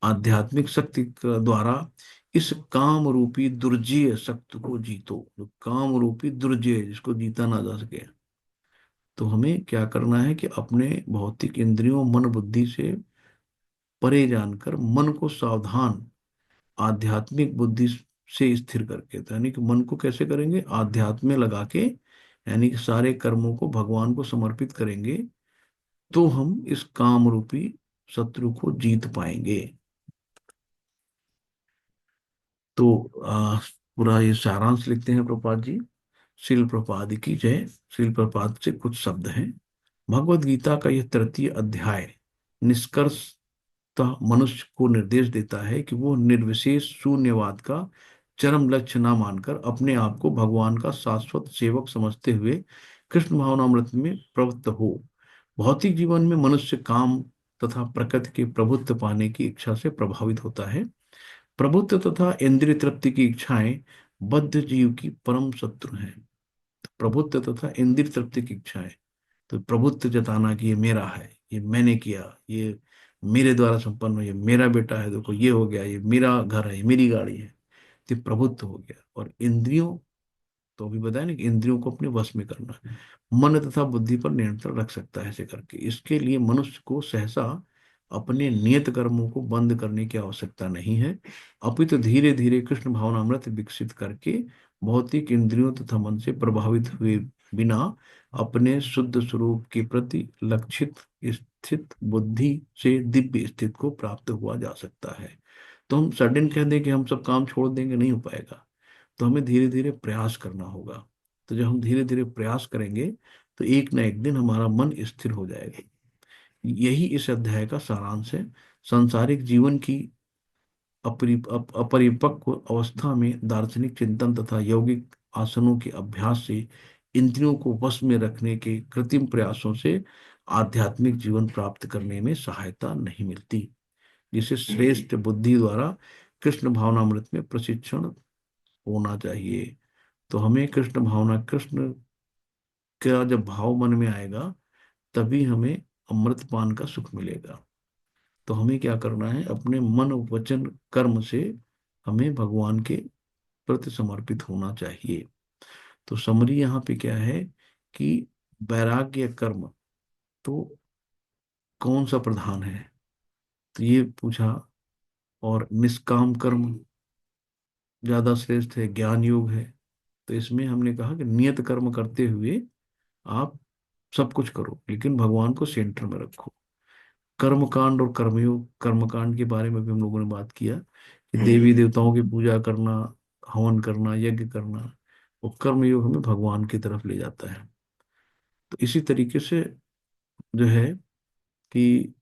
आध्यात्मिक शक्ति द्वारा इस काम रूपी दुर्जय शक्ति को जीतो। जो काम रूपी दुर्जय, जिसको जीता ना जा सके। तो हमें क्या करना है कि अपने भौतिक इंद्रियों, मन बुद्धि से परे जानकर मन को सावधान आध्यात्मिक बुद्धि से स्थिर करके, तो यानी कि मन को कैसे करेंगे, आध्यात्म में लगा के, यानी कि सारे कर्मों को भगवान को समर्पित करेंगे, तो हम इस काम रूपी शत्रु को जीत पाएंगे। तो पूरा ये सारांश लिखते हैं प्रभुपाद जी। श्रील प्रभुपाद की जय। श्रील प्रभुपाद से कुछ शब्द हैं। भगवत गीता का यह तृतीय अध्याय निष्कर्षतः मनुष्य को निर्देश देता है कि वो निर्विशेष शून्यवाद का चरम लक्ष्य न मानकर अपने आप को भगवान का शाश्वत सेवक समझते हुए कृष्ण भावनामृत में प्रवृत्त हो। भौतिक जीवन में मनुष्य काम तथा प्रकृति के प्रभुत्व पाने की इच्छा से प्रभावित होता है। प्रभुत्व तथा इंद्रिय तृप्ति की इच्छाएं बद्ध जीव की परम शत्रु हैं। प्रभुत्व तथा इंद्रिय तृप्ति की इच्छाएं, तो प्रभुत्व जताना कि ये मेरा है, ये मैंने किया, ये मेरे द्वारा संपन्न हो, ये मेरा बेटा है, देखो ये हो गया, ये मेरा घर है, ये मेरी गाड़ी है। तो प्रभुत्व हो गया। और इंद्रियों, तो अभी बताया ना कि इंद्रियों को अपने वश में करना, मन तथा बुद्धि पर नियंत्रण रख सकता है ऐसे करके। इसके लिए मनुष्य को सहसा अपने नियत कर्मों को बंद करने की आवश्यकता नहीं है, अपितु धीरे धीरे कृष्ण भावनामृत विकसित करके भौतिक इंद्रियों तथा मन से प्रभावित हुए बिना अपने शुद्ध स्वरूप के प्रति लक्षित स्थित बुद्धि से दिव्य स्थिति को प्राप्त हुआ जा सकता है। तो हम सडन कह दें कि हम सब काम छोड़ देंगे, नहीं हो पाएगा। तो हमें धीरे धीरे प्रयास करना होगा। तो जब हम धीरे धीरे प्रयास करेंगे, तो एक ना एक दिन हमारा मन स्थिर हो जाएगा। यही इस अध्याय का सारांश है। सांसारिक जीवन की अपरिपक्व अवस्था में दार्शनिक चिंतन तथा यौगिक आसनों के अभ्यास से इंद्रियों को वश में रखने के कृत्रिम प्रयासों से आध्यात्मिक जीवन प्राप्त करने में सहायता नहीं मिलती, जिसे श्रेष्ठ बुद्धि द्वारा कृष्ण भावनामृत में प्रशिक्षण होना चाहिए। तो हमें कृष्ण भावना, कृष्ण का जब भाव मन में आएगा, तभी हमें अमृतपान का सुख मिलेगा। तो हमें क्या करना है, अपने मन वचन कर्म से हमें भगवान के प्रति समर्पित होना चाहिए। तो समरी यहाँ पे क्या है कि वैराग्य कर्म तो कौन सा प्रधान है, तो ये पूछा। और निष्काम कर्म ज्यादा श्रेष्ठ है, ज्ञान योग है। तो इसमें हमने कहा कि नियत कर्म करते हुए आप सब कुछ करो, लेकिन भगवान को सेंटर में रखो। कर्मकांड और कर्मयोग, कर्मकांड के बारे में भी हम लोगों ने बात किया कि देवी देवताओं की पूजा करना, हवन करना, यज्ञ करना, वो कर्मयोग हमें भगवान की तरफ ले जाता है। तो इसी तरीके से जो है कि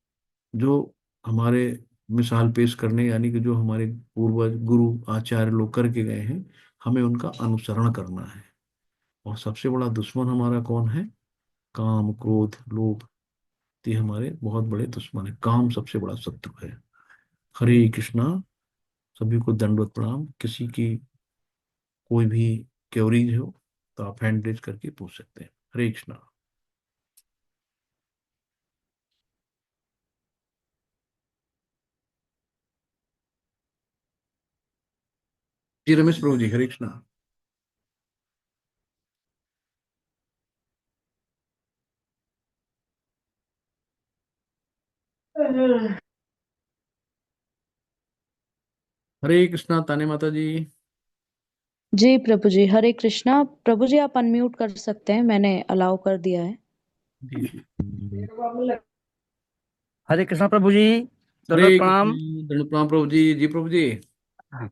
जो हमारे मिसाल पेश करने, यानी कि जो हमारे पूर्वज गुरु आचार्य लोग करके गए हैं, हमें उनका अनुसरण करना है। और सबसे बड़ा दुश्मन हमारा कौन है? काम, क्रोध, लोभ। ये हमारे बहुत बड़े दुश्मन है। काम सबसे बड़ा शत्रु है। हरे कृष्णा। सभी को दंडवत प्रणाम। किसी की कोई भी क्वेरीज हो तो आप हैंड रेज करके पूछ सकते हैं। हरे कृष्णा। जी रमेश प्रभु जी, हरे कृष्णा। हरे कृष्णा ताने माता जी। जी प्रभु जी, हरे कृष्णा। प्रभु जी आप अनम्यूट कर सकते हैं, मैंने अलाउ कर दिया है। जी जी। हरे कृष्णा प्रभु जी, हरे दंडवत कृष्णा प्रणाम। दंड प्रणाम प्रभु जी। जी प्रभु जी। हाँ,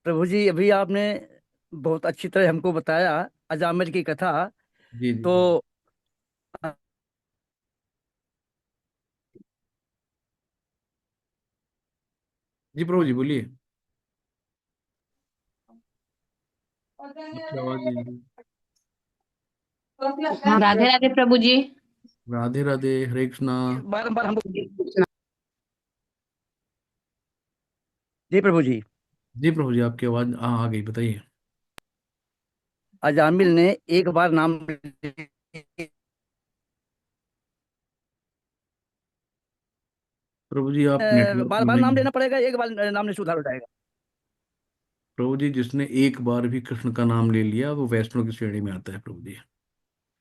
प्रभु जी अभी आपने बहुत अच्छी तरह हमको बताया अजामिल की कथा। जी जी तो प्रभु। जी प्रभु जी बोलिए। आपकी आवाज नहीं आ रही। राधे राधे प्रभु जी। राधे राधे, हरे कृष्णा। बारंबार हमको। जी प्रभु जी। जी प्रभु जी, आपकी आवाज आ गई, बताइए। अजामिल ने एक बार नाम प्रभु जी आप नेटवर्क बार में बार नहीं नाम हैं। लेना पड़ेगा, एक बार नाम लेने से उद्धार हो जाएगा। प्रभु जी, जिसने एक बार भी कृष्ण का नाम ले लिया वो वैष्णव की श्रेणी में आता है प्रभु जी।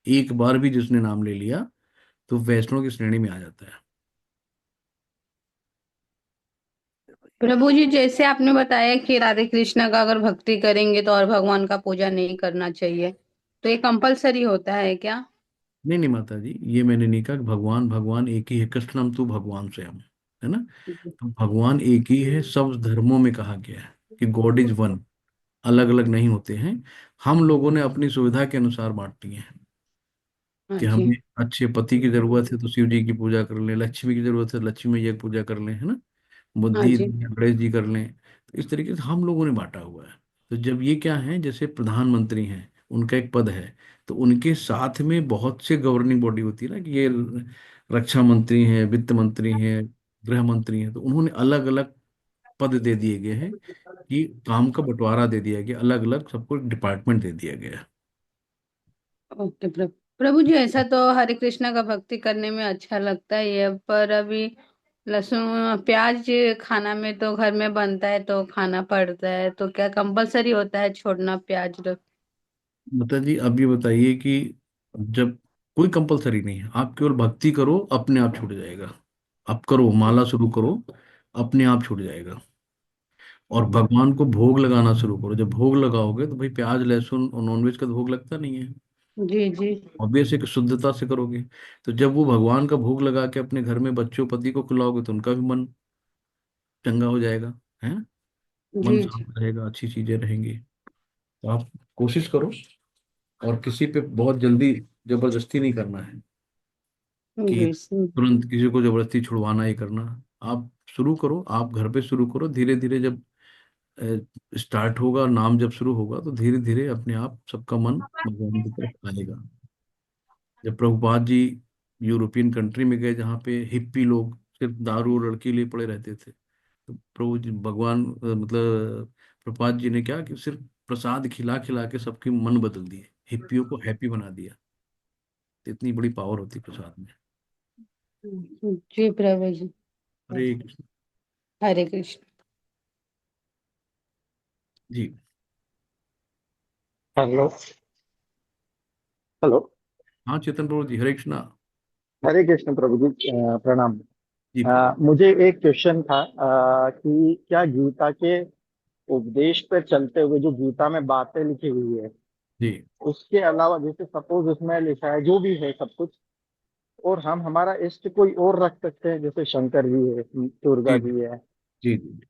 एक बार भी जिसने नाम ले लिया तो वैष्णव की श्रेणी में आ जाता है। प्रभु जी जैसे आपने बताया कि राधे कृष्ण का अगर भक्ति करेंगे तो और भगवान का पूजा नहीं करना चाहिए, तो ये कंपलसरी होता है क्या? नहीं नहीं माता जी, ये मैंने नहीं कहा कि भगवान भगवान एक ही है। कृष्णम तू भगवान स्वयं, है ना। तो भगवान एक ही है, सब धर्मों में कहा गया है कि गॉड इज वन। अलग अलग नहीं होते हैं। हम लोगों ने अपनी सुविधा के अनुसार बांट दिए हैं हाँ कि जी। हमें अच्छे पति की जरूरत है तो शिव जी की पूजा कर लें, लक्ष्मी की जरूरत है लक्ष्मी मैया की पूजा कर लें, है ना। हाँ बुद्धि जी। गणेश जी कर लें। तो इस तरीके से हम लोगों ने बांटा हुआ है। तो जब ये क्या है, जैसे प्रधानमंत्री हैं, उनका एक पद है, तो उनके साथ में बहुत से गवर्निंग बॉडी होती है ना, कि ये रक्षा मंत्री हैं, वित्त मंत्री हैं, गृह मंत्री हैं, तो उन्होंने अलग अलग पद दे दिए गए हैं कि काम का बंटवारा दे दिया गया, अलग अलग सबको डिपार्टमेंट दे दिया गया है। ओके प्रभु। प्रभु जी ऐसा तो हरे कृष्णा का भक्ति करने में अच्छा लगता ही है, पर अभी लहसुन प्याज खाना में तो घर में बनता है तो खाना पड़ता है, तो क्या कंपलसरी होता है छोड़ना प्याज? माता जी अब ये बताइए कि जब कोई कंपलसरी नहीं है, आप केवल भक्ति करो, अपने आप छूट जाएगा। आप करो, माला शुरू करो, अपने आप छूट जाएगा। और भगवान को भोग लगाना शुरू करो। जब भोग लगाओगे तो भाई प्याज लहसुन और नॉनवेज का तो भोग लगता नहीं है। जी जी। ऑब्वियस है कि शुद्धता से करोगे। तो जब वो भगवान का भोग लगा के अपने घर में बच्चों पति को खिलाओगे तो उनका भी मन चंगा हो जाएगा, है। मन जी जी। शांत रहेगा, अच्छी चीजें रहेंगी। तो आप कोशिश करो। और किसी पे बहुत जल्दी जबरदस्ती नहीं करना है कि जी तुरंत किसी को जबरदस्ती छुड़वाना ही करना। आप शुरू करो, आप घर पे शुरू करो, धीरे धीरे जब स्टार्ट होगा, नाम जब शुरू होगा तो धीरे धीरे अपने आप सबका मन भगवान की तरफ आएगा। जब प्रभुपाद जी यूरोपियन कंट्री में गए जहाँ पे हिप्पी लोग सिर्फ दारू और लड़की लिए पड़े रहते थे, तो प्रभु जी भगवान मतलब प्रभुपाद जी ने क्या कि सिर्फ प्रसाद खिला खिला के सबके मन बदल दिए, हिप्पियों को हैप्पी बना दिया। तो इतनी बड़ी पावर होती है प्रसाद में। जी प्रभु जी। हरे कृष्ण। हरे कृष्ण। जी। हेलो। हेलो। हाँ चेतन प्रभु जी, हरे कृष्णा। हरे कृष्ण प्रभु जी, प्रणाम। जी प्रभु। मुझे एक क्वेश्चन था कि क्या गीता के उपदेश पर चलते हुए जो गीता में बातें लिखी हुई है, जी उसके अलावा जैसे सपोज उसमें लिखा है जो भी है सब कुछ, और हम हमारा इष्ट कोई और रख सकते हैं, जैसे शंकर जी है, दुर्गा जी जी है, जी जी।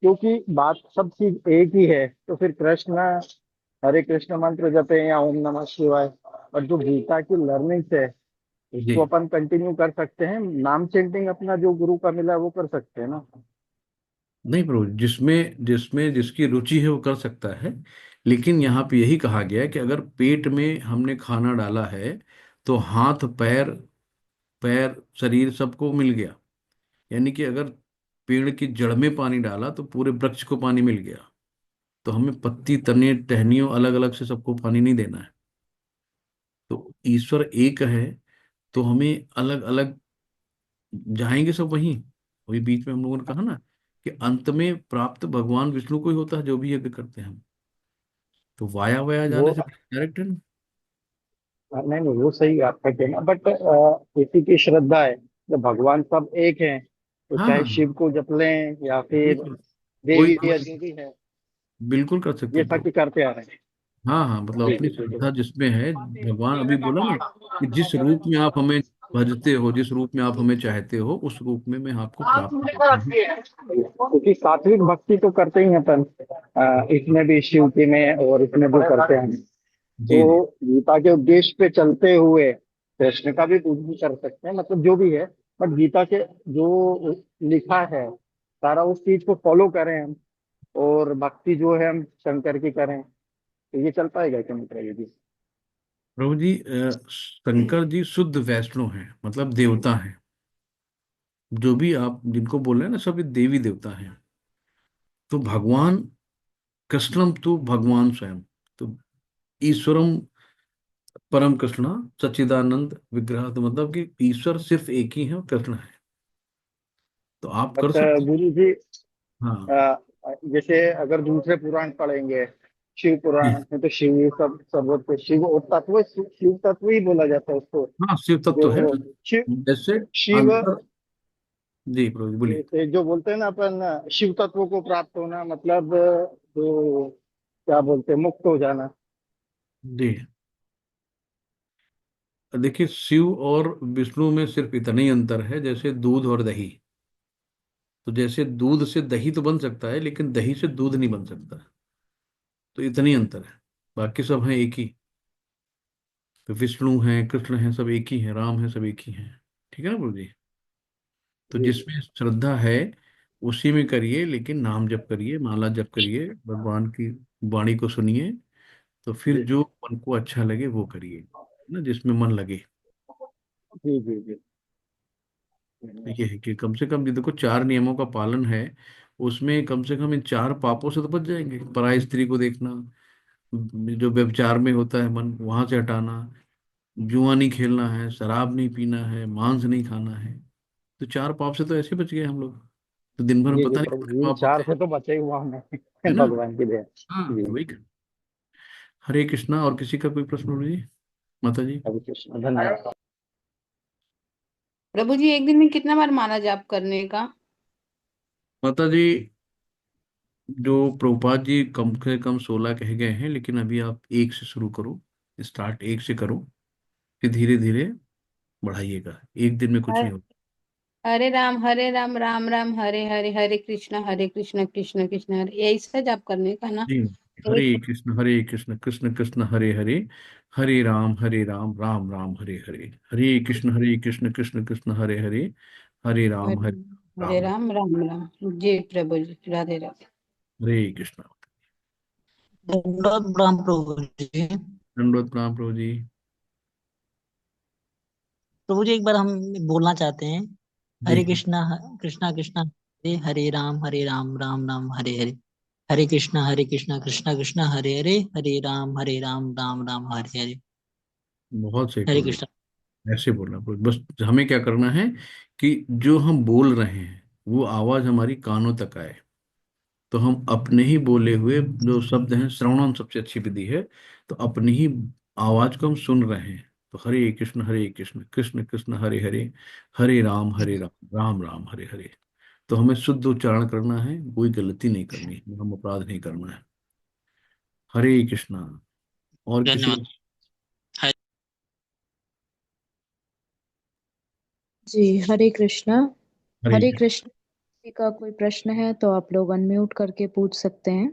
क्योंकि बात सब चीज एक ही है, तो फिर कृष्ण हरे कृष्ण मंत्र जपे या ओम नमः शिवाय, और जो गीता की लर्निंग्स है जी। इसको अपन कंटिन्यू कर सकते हैं, नाम चेंटिंग अपना जो गुरु का मिला है वो कर सकते हैं ना। नहीं प्रभु, जिसमें जिसमें जिसकी रुचि है वो कर सकता है, लेकिन यहाँ पे यही कहा गया है कि अगर पेट में हमने खाना डाला है तो हाथ पैर, पैर शरीर सबको मिल गया। यानी कि अगर पेड़ की जड़ में पानी डाला तो पूरे वृक्ष को पानी मिल गया। तो हमें पत्ती तने टहनियों अलग अलग से सबको पानी नहीं देना है। तो ईश्वर एक है, तो हमें अलग अलग जाएंगे सब वहीं। वही बीच में हम लोगों ने कहा ना कि अंत में प्राप्त भगवान विष्णु को ही होता है जो भी यज्ञ करते हैं हम। तो वाया वाया वो जाने से डायरेक्ट है ना। नहीं नहीं, वो सही आपका कहना, बट किसी की श्रद्धा है जब भगवान सब एक हैं, तो हाँ चाहे हाँ, शिव को जप लें या फिर बिल्कुल। कोई देवी या जो भी है, बिल्कुल कर सकते ये हैं प्रभु। सभी करते आ रहे हैं। हाँ हाँ, मतलब जी अपनी जी बिल्कुल। श्रद्धा जिसमें है। भगवान अभी बोला ना कि जिस रूप में आप हमें भजते हो, जिस रूप में आप हमें चाहते हो, उस रूप में मैं आपको प्राप्त करता हूँ। क्योंकि सात्विक भक्ति तो करते ही हैं अपन, इसमें भी शिव की में और इसमें भी करते हैं। जी जी तो गीता के उद्देश्य पे चलते हुए कृष्ण का भी पूजन कर सकते हैं, मतलब जो भी है। बट गीता के जो लिखा है सारा, उस चीज को फॉलो करें हम, और भक्ति जो है हम शंकर की करें, तो ये चल पाएगा क्या मित्र जी? प्रभु जी, शंकर जी शुद्ध वैष्णव हैं, मतलब देवता हैं। जो भी आप जिनको बोल रहे हैं ना, सभी देवी देवता हैं। तो भगवान कृष्णम तो भगवान स्वयं, तो ईश्वरम परम कृष्ण सच्चिदानंद विग्रह, तो मतलब कि ईश्वर सिर्फ एक ही है और कृष्ण है। तो आप कर बट सकते गुरु जी, हैं। हाँ अ, जैसे अगर दूसरे पुराण पढ़ेंगे, शिव पुराण जी। में तो शिव ही सब सर्वत्र, शिव और तत्व, शिव तत्व ही बोला जाता है उसको। हाँ, शिव तत्व तो है। जो शिव जैसे शिव अंतर। जी प्रभु जी बोलिए। जैसे जो बोलते हैं ना अपन, शिव तत्व को प्राप्त होना, मतलब जो क्या बोलते हैं, मुक्त हो जाना। जी देखिए, शिव और विष्णु में सिर्फ इतना ही अंतर है जैसे दूध और दही। तो जैसे दूध से दही तो बन सकता है, लेकिन दही से दूध नहीं बन सकता। तो इतना ही अंतर है, बाकी सब हैं एक ही। तो विष्णु हैं, कृष्ण हैं, सब एक ही हैं, राम हैं, सब एक ही हैं। ठीक है ना प्रभु जी। तो जी जिसमें श्रद्धा है उसी में करिए, लेकिन नाम जप करिए, माला जप करिए, भगवान की वाणी को सुनिए। तो फिर जी जो मन को अच्छा लगे वो करिए ना, जिसमें मन लगे। जी जी जी। तो ये है कि कम से कम ये देखो, चार नियमों का पालन है, उसमें कम से कम इन चार पापों से तो बच जाएंगे। पराई स्त्री को देखना, जो व्यभिचार में होता है मन, वहां से हटाना, जुआ नहीं खेलना है, शराब नहीं पीना है, मांस नहीं खाना है। तो चार पाप से तो ऐसे बच गए हम लोग। तो दिन भर में जी जी पता नहीं प्रभु कितने जी, इन पाप चार होते हैं। से तो बचे ही हुआ हमें है ना। भगवान की दया। हाँ जी। तो वही। हरे कृष्णा। और किसी का कोई प्रश्न हो जी, माता जी? हरे कृष्ण, धन्यवाद। प्रभु जी एक दिन में कितना बार माला जाप करने का? माता जी, जो प्रभुपाद जी कम से कम 16 कह गए हैं, लेकिन अभी आप एक से शुरू करो। स्टार्ट एक से करो, फिर धीरे धीरे बढ़ाइएगा। एक दिन में कुछ नहीं होता। हरे राम राम राम हरे हरे, हरे कृष्ण कृष्ण कृष्ण हरे, यही से जाप करने का ना? जी। एक हरे कृष्ण कृष्ण कृष्ण हरे हरे, हरे राम राम राम हरे हरे। हरे कृष्ण कृष्ण कृष्ण हरे हरे, हरे हरे हरे राम। राम राम राम। जी प्रभु जी, राधे राधे। हरे कृष्ण। दंडवत प्रणाम प्रभु जी। दंडवत प्रणाम प्रभु जी। प्रभु जी एक बार हम बोलना चाहते हैं। जी हरे कृष्णा कृष्णा कृष्णा हरे हरे राम राम राम हरे हरे। हरे कृष्णा कृष्णा कृष्णा हरे राम राम राम हरे हरे। बहुत सही हरे प्रभु कृष्णा। जी। ऐसे बोलना प्रभु जी। बस हमें क्या करना है कि जो हम बोल रहे हैं वो आवाज हमारी कानों तक आए। तो हम अपने ही बोले हुए जो शब्द हैं, श्रवणम सबसे अच्छी विधि है। तो अपनी ही आवाज को हम सुन रहे हैं। तो हरे कृष्ण कृष्ण कृष्ण हरे हरे, हरे राम राम राम हरे हरे। तो हमें शुद्ध उच्चारण करना है, कोई गलती नहीं करनी है, हम अपराध नहीं करना है। हरे कृष्णा। और किसी धन्यवाद। का? हरे जी हरे कृष्णा। हरे हरे कृष्ण। कृष्ण। किसी का कोई प्रश्न है तो आप लोग अनम्यूट करके पूछ सकते हैं।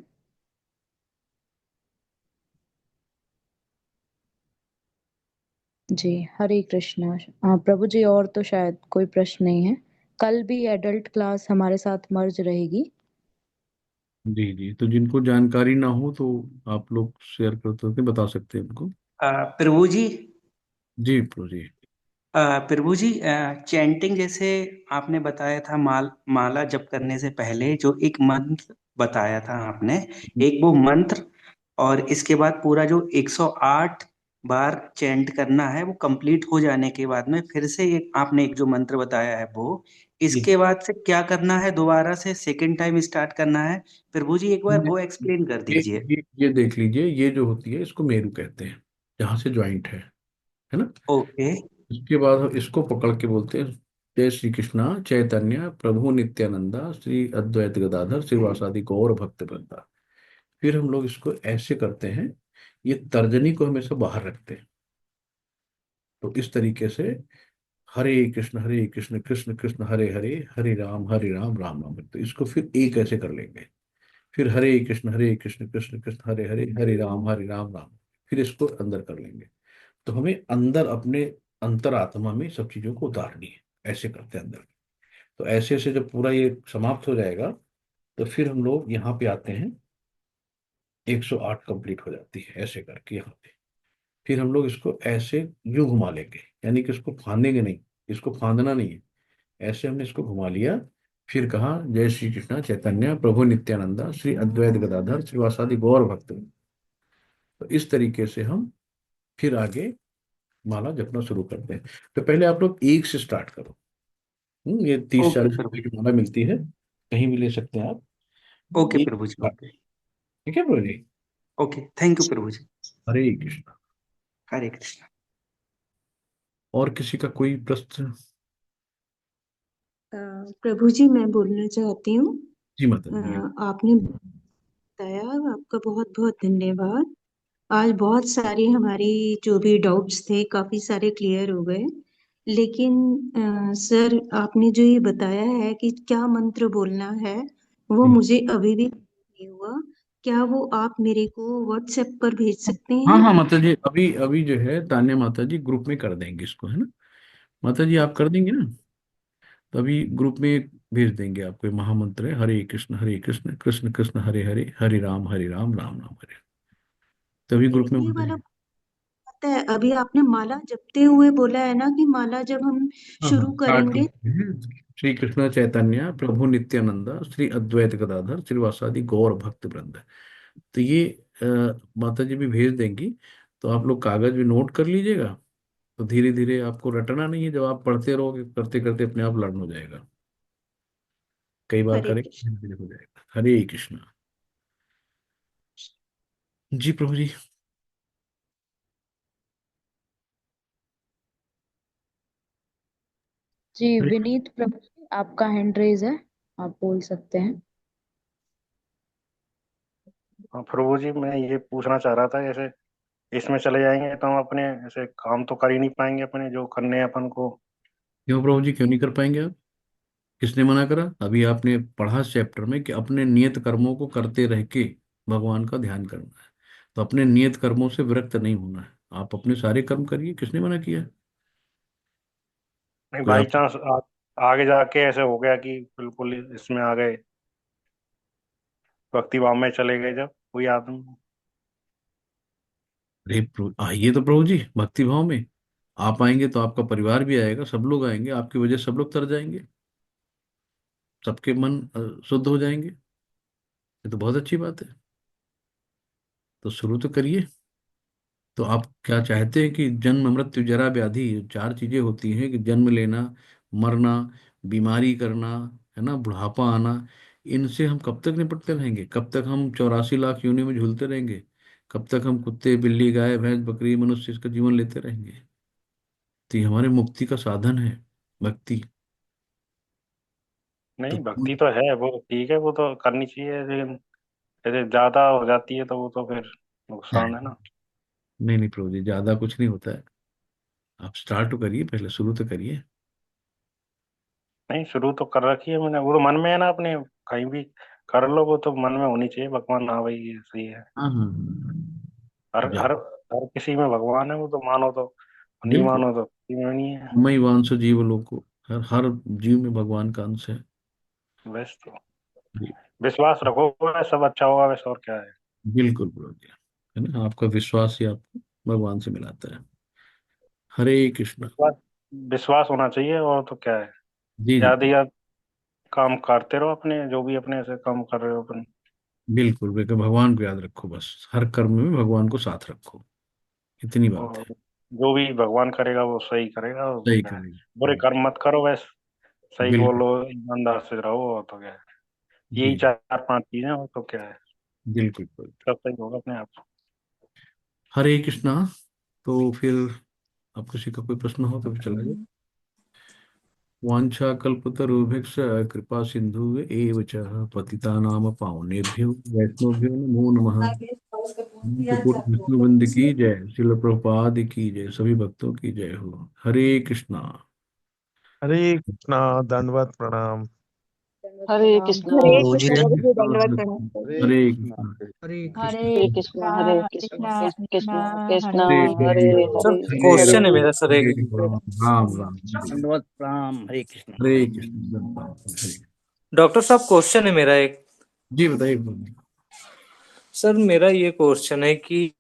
जी, हरे कृष्णा। हाँ प्रभु जी, और तो शायद कोई प्रश्न नहीं है। कल भी एडल्ट क्लास हमारे साथ मर्ज रहेगी। जी जी, तो जिनको जानकारी ना हो तो आप लोग शेयर कर सकते बता सकते हैं उनको। प्रभु जी, जी प्रभु जी। प्रभु जी, चैंटिंग जैसे आपने बताया था, माला जप करने से पहले जो एक मंत्र बताया था आपने, एक वो मंत्र, और इसके बाद पूरा जो 108 बार चैंट करना है, वो कंप्लीट हो जाने के बाद में फिर से एक आपने एक जो मंत्र बताया है वो, जी, इसके बाद से क्या करना है, दोबारा से सेकंड टाइम स्टार्ट करना है? प्रभु जी एक बार ये वो एक्सप्लेन कर ये दीजिए। ये देख लीजिए, ये जो होती है इसको मेरु कहते हैं, जहाँ से ज्वाइंट है ना। ओके। इसके बाद हम इसको पकड़ के बोलते हैं, जय श्री कृष्णा चैतन्य प्रभु नित्यानंदा श्री अद्वैत गदाधर श्रीवासादि गौर भक्त वृंदा। फिर हम लोग इसको ऐसे करते हैं, ये तर्जनी को हमेशा बाहर रखते हैं। तो इस तरीके से हरे कृष्ण कृष्ण कृष्ण हरे हरे, हरे राम राम राम। तो इसको फिर एक ऐसे कर लेंगे। फिर हरे कृष्ण कृष्ण कृष्ण हरे हरे, हरे राम राम। फिर इसको अंदर कर लेंगे। तो हमें अंदर अपने अंतरात्मा में सब चीजों को उतारनी है, ऐसे करते हैं अंदर। तो ऐसे ऐसे जब पूरा ये समाप्त हो जाएगा, तो फिर हम लोग यहाँ पे आते हैं, 108 कंप्लीट हो जाती है ऐसे करके यहाँ पे। फिर हम लोग इसको ऐसे यूं घुमा लेंगे, यानी कि इसको फांदेंगे नहीं, इसको फांदना नहीं है। ऐसे हमने इसको घुमा लिया। फिर कहा जय श्री कृष्णा चैतन्य प्रभु नित्यानंदा श्री अद्वैत गदाधर श्रीवासादि गौर भक्त। तो इस तरीके से हम फिर आगे माला जपना शुरू करते हैं। तो पहले आप लोग एक से स्टार्ट करो। ये तीस ओके 40 प्रभु। रुपए की माला मिलती है, कहीं भी ले सकते हैं आप। ओके एक प्रभु जी। start, okay. ठीक है प्रभु जी। ओके, थैंक यू प्रभु जी। हरे कृष्णा। हरे कृष्ण। और किसी का कोई प्रश्न? प्रभु जी, मैं बोलना चाहती हूँ। जी माता जी बोलिए। आपने बताया, आपका बहुत बहुत धन्यवाद। आज बहुत सारी हमारी जो भी डाउट्स थे काफी सारे क्लियर हो गए। लेकिन सर, आपने जो ये बताया है कि क्या मंत्र बोलना है, वो जी। मुझे अभी भी नहीं हुआ। क्या वो आप मेरे को व्हाट्सएप पर भेज सकते हाँ हैं? हाँ माता जी, अभी अभी जो है तान्या माता जी ग्रुप में कर देंगे इसको, है ना। माता जी आप कर देंगे ना, तो अभी ग्रुप में भेज देंगे आपको। ये महामंत्र है, हरे कृष्ण कृष्ण कृष्ण हरे हरे, हरे राम राम राम हरे। तभी ग्रुप में ये बोल वाला देंगे। पता है, अभी आपने माला जपते हुए बोला है ना कि माला जब हम हाँ हाँ शुरू स्टार्ट करेंगे। करते हैं। श्री कृष्ण चैतन्य प्रभु नित्यानंदा श्री अद्वैत गदाधर श्रीवासादि गौर भक्त वृंद। तो ये अ, माता जी भी भेज देंगी। तो आप लोग कागज भी नोट कर लीजिएगा। तो धीरे धीरे आपको रटना नहीं है, जब आप पढ़ते रहोगे करते करते अपने आप लर्न हो जाएगा। कई बार हरे करेंगे कृष्ण। धीरे धीरे हो जाएगा। हरे कृष्ण। जी प्रभु जी। जी विनीत प्रभु जी, आपका हैंड रेज है, आप बोल सकते हैं। हाँ प्रभु जी, मैं ये पूछना चाह रहा था, जैसे इसमें चले जाएंगे तो हम अपने ऐसे काम तो कर ही नहीं पाएंगे अपने जो करने हैं अपन को। क्यों प्रभु जी, क्यों नहीं कर पाएंगे आप? किसने मना करा? अभी आपने पढ़ा चैप्टर में कि अपने नियत कर्मों को करते रह के भगवान का ध्यान करना है। तो अपने नियत कर्मों से विरक्त नहीं होना है। आप अपने सारे कर्म करिए, किसने मना किया? नहीं, कोई बाई आप, चांस आगे जाके ऐसे हो गया कि बिल्कुल इसमें आ गए, भक्ति भाव में चले गए जब कोई आदमी। अरे आइए तो प्रभु जी भक्ति भाव में। आप आएंगे तो आपका परिवार भी आएगा, सब लोग आएंगे, आपकी वजह से सब लोग तर जाएंगे, सबके मन शुद्ध हो जाएंगे। ये तो बहुत अच्छी बात है। तो शुरू तो करिए। तो आप क्या चाहते हैं कि जन्म मृत्यु जरा व्याधि, ये चार चीजें होती हैं कि जन्म लेना, मरना, बीमारी करना, है ना, बुढ़ापा आना। इनसे हम कब तक निपटते रहेंगे? कब तक हम 84 लाख योनि में झूलते रहेंगे? कब तक हम कुत्ते बिल्ली गाय भैंस बकरी मनुष्य इसका जीवन लेते रहेंगे? तो ये हमारे मुक्ति का साधन है, भक्ति। तो नहीं, भक्ति तो है, वो ठीक है, वो तो करनी चाहिए, लेकिन जैसे ज्यादा हो जाती है तो वो तो फिर नुकसान है ना। नहीं नहीं प्रभु जी, ज्यादा कुछ नहीं होता है। आप स्टार्ट तो करिए, पहले शुरू तो करिए। नहीं, शुरू तो कर रखी है मैंने, वो तो मन में है ना अपने, कहीं भी कर लो, वो तो मन में होनी चाहिए भगवान, हाँ भाई ये सही है। हाँ हाँ हर जा हर हर किसी में भगवान है, वो तो मानो तो नहीं बिल्कुल। मानो तो नहीं है। मई वांसो जीव लोको, हर हर जीव में भगवान का अंश है। बस तो जी, विश्वास रखो, बस सब अच्छा होगा, बस और क्या है। बिल्कुल ब्रो, है ना, आपका विश्वास ही आपको भगवान से मिलाता है। हरे कृष्णा। विश्वास विश्वास होना चाहिए, और तो क्या है। जी जी। याद ही याद काम करते रहो अपने, जो भी अपने से काम कर रहे हो अपन। बिल्कुल बिल्कुल, भगवान को याद रखो, बस हर कर्म में भगवान को साथ रखो, इतनी बात और है। जो भी भगवान करेगा वो सही करेगा, और तो सही क्या है। बुरे करेगा। कर्म मत करो, बस सही बिल्कुल। बोलो, ईमानदार से रहो, और तो क्या है। यही जी। 4-5 चीजें, और तो क्या है। बिल्कुल बिल्कुल। सब सही होगा अपने आप। हरे कृष्णा। तो फिर आप किसी का कोई प्रश्न हो तो फिर चला जाए। वाञ्छा कल्पतरुभ्यश्च कृपा सिंधु एव च पतितानाम पावनेभ्यो वैष्णवभ्यो नमो नमः। अनंतकोटि विष्णुवंद की जय, श्रील प्रभुपाद की जय, सभी भक्तों की जय हो। हरे कृष्णा। हरे कृष्णा। दंडवत प्रणाम। दंडवत हरे प्रणाम कृष्णा हरे प्रभु प्रभु जी। जी कृष्ण दंड प्रभु जी दंडवत प्रणाम। हरे कृष्णा। हरे हरे कृष्ण। हरे कृष्णा कृष्णा हरे हरे कृष्णा कृष्णा कृष्ण कृष्णा कृष्ण कृष्ण हरे हरे हरे हरे हरे हरे सर हरे हरे क्वेश्चन है राम मेरा सर एक। हरे राम राम हरे। दंडवत प्रणाम। हरे कृष्ण। हरे कृष्ण हरे। डॉक्टर साहब क्वेश्चन है मेरा एक। जी बताइए। सर मेरा ये क्वेश्चन है कि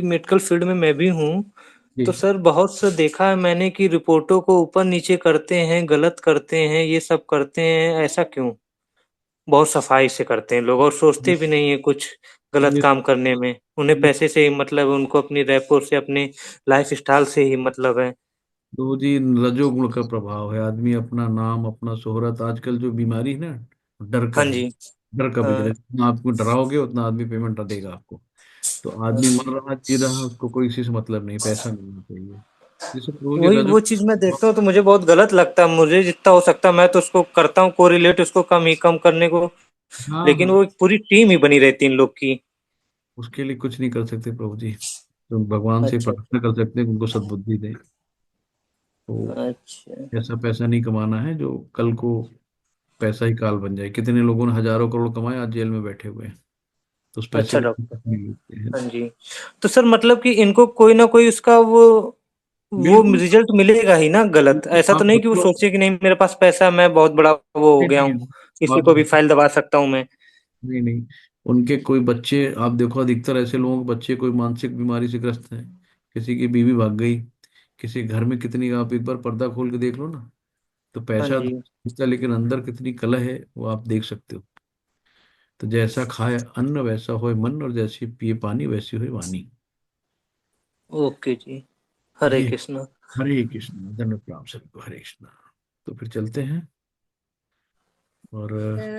मेडिकल फील्ड में मैं भी हूँ, जी। तो सर बहुत सा देखा है मैंने कि रिपोर्टों को ऊपर नीचे करते हैं, गलत करते हैं, ये सब करते हैं, ऐसा क्यों? बहुत सफाई से करते हैं लोग और सोचते भी नहीं है कुछ गलत ये काम करने में। उन्हें ये पैसे से ही मतलब है, उनको अपनी रैपो से, अपने लाइफ स्टाइल से ही मतलब है। तो जी, रजोगुण का प्रभाव है। आदमी अपना नाम, अपना शोहरत, आजकल जो बीमारी है ना, डर का हाँ बिजनेस। जी। डर का हाँ। बिजनेस, जितना आपको डराओगे उतना आदमी पेमेंट देगा आपको। तो आदमी मर रहा जी रहा, उसको कोई इसी से मतलब नहीं, पैसा मिलना चाहिए। जैसे प्रभु जी वही रजो। वो चीज मैं देखता हूँ तो मुझे बहुत गलत लगता है। मुझे जितना हो सकता है मैं तो उसको करता हूँ कोरिलेट, उसको कम ही कम करने को। हाँ लेकिन हाँ। वो एक पूरी टीम ही बनी रहती है इन लोग की। उसके लिए कुछ नहीं कर सकते प्रभु जी, तो भगवान से अच्छा। प्रार्थना कर सकते हैं कि उनको सद्बुद्धि दे। तो अच्छा। ऐसा पैसा नहीं कमाना है जो कल को पैसा ही काल बन जाए। कितने लोगों ने हजारों करोड़ कमाए, आज जेल में बैठे हुए हैं। तो उस पैसे अच्छा को डॉक्टर। नहीं मिलते हैं। हाँ जी। तो सर मतलब कि इनको कोई ना कोई उसका वो बिल्कुल। रिजल्ट मिलेगा ही ना गलत? ऐसा तो आप नहीं कि वो मतलब सोचे कि नहीं मेरे पास पैसा है, मैं बहुत बड़ा वो हो नहीं गया नहीं हूँ, किसी को भी आप फाइल दबा सकता हूँ मैं। नहीं नहीं, उनके कोई बच्चे, आप देखो अधिकतर ऐसे लोगों के बच्चे कोई मानसिक बीमारी से ग्रस्त हैं। किसी की बीवी भाग गई, किसी घर में कितनी, आप एक बार पर्दा खोल के देख लो ना, तो हाँ पैसा जी। दिखता है, लेकिन अंदर कितनी कलह है वो आप देख सकते हो। तो जैसा खाए अन्न वैसा होए मन, और जैसी पिए पानी वैसी होए वाणी। ओके जी। हरे ये कृष्णा। हरे कृष्ण, धन्य प्रणाम सभी को। हरे कृष्ण। तो फिर चलते हैं। और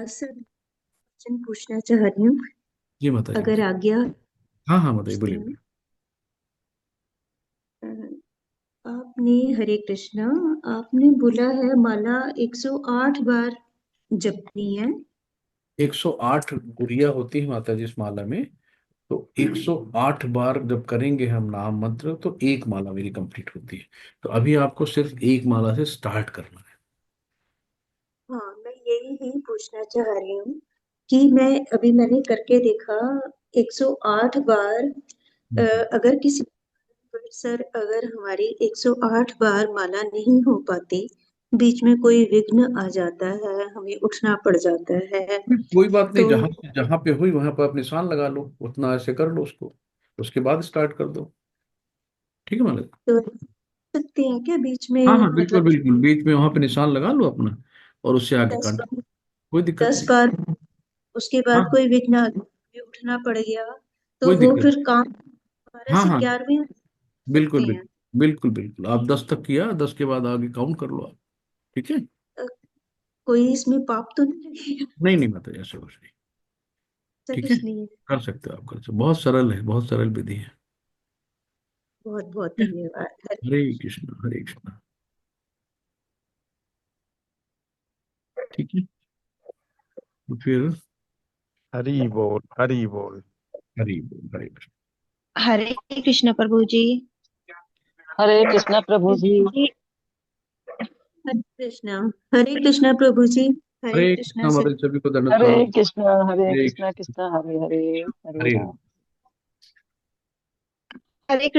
सर क्वेश्चन पूछना चाह रही हूँ, जी माता जी अगर बताइए। आज्ञा हाँ हाँ बताइए, पूछती बोलिए हूँ। बोलिए। अ, आपने हरे कृष्णा, आपने बोला है माला 108 बार जपनी है। 108 गुड़िया होती है माता जी इस माला में। तो 108 बार जब करेंगे हम नाम मंत्र, तो एक माला मेरी कंप्लीट होती है। तो अभी आपको सिर्फ एक माला से स्टार्ट करना है। हाँ, मैं यही ही पूछना चाह रही हूँ कि मैंने करके देखा 108 बार। हम्म। अगर किसी सर, अगर हमारी 108 बार माला नहीं हो पाती, बीच में कोई विघ्न आ जाता है, हमें उठना पड़ जाता है, कोई बात नहीं, तो जहां पे हुई वहां पर आप निशान लगा लो, उतना ऐसे कर लो उसको, उसके बाद स्टार्ट कर दो। ठीक है मतलब। तो सकते हैं क्या बीच हाँ में, हाँ बिल्कुल मतलब बिल्कुल, बीच में वहां पे निशान लगा लो अपना, और उससे आगे दस काट। बार कोई दिक्कत 10 नहीं। बार उसके हाँ बाद हाँ, कोई विघ्न आ गया, हमें उठना पड़ गया, तो कोई वो दिक्कत फिर नहीं। काम दोबारा हाँ से हाँ 11वें बिल्कुल सकते हैं। बिल्कुल। बिल्कुल बिल्कुल, आप 10 तक किया, 10 के बाद आगे काउंट कर लो आप। ठीक है। अ, कोई इसमें पाप तो नहीं लगेगा? नहीं नहीं माता जी, ऐसे कुछ नहीं। ऐसा ठीक है, कुछ नहीं है। कर सकते हो आप, कर सकते हो। बहुत सरल है, बहुत सरल विधि है। बहुत बहुत ठीक धन्यवाद। है? हरे कृष्ण हरे कृष्ण। ठीक है। तो फिर हरि बोल हरि बोल। हरि बोल, हरे कृष्ण। हरे कृष्ण प्रभु जी। हरे कृष्णा प्रभु जी। हरे कृष्णा प्रभु जी। हरे हरे कृष्णा कृष्ण सर। माता जी, सभी को दंडवत हरे प्रणाम। कृष्णा हरे हरे कृष्णा कृष्ण कृष्णा हरे हरे हरे हरे राम। राम। हरे कृष्ण।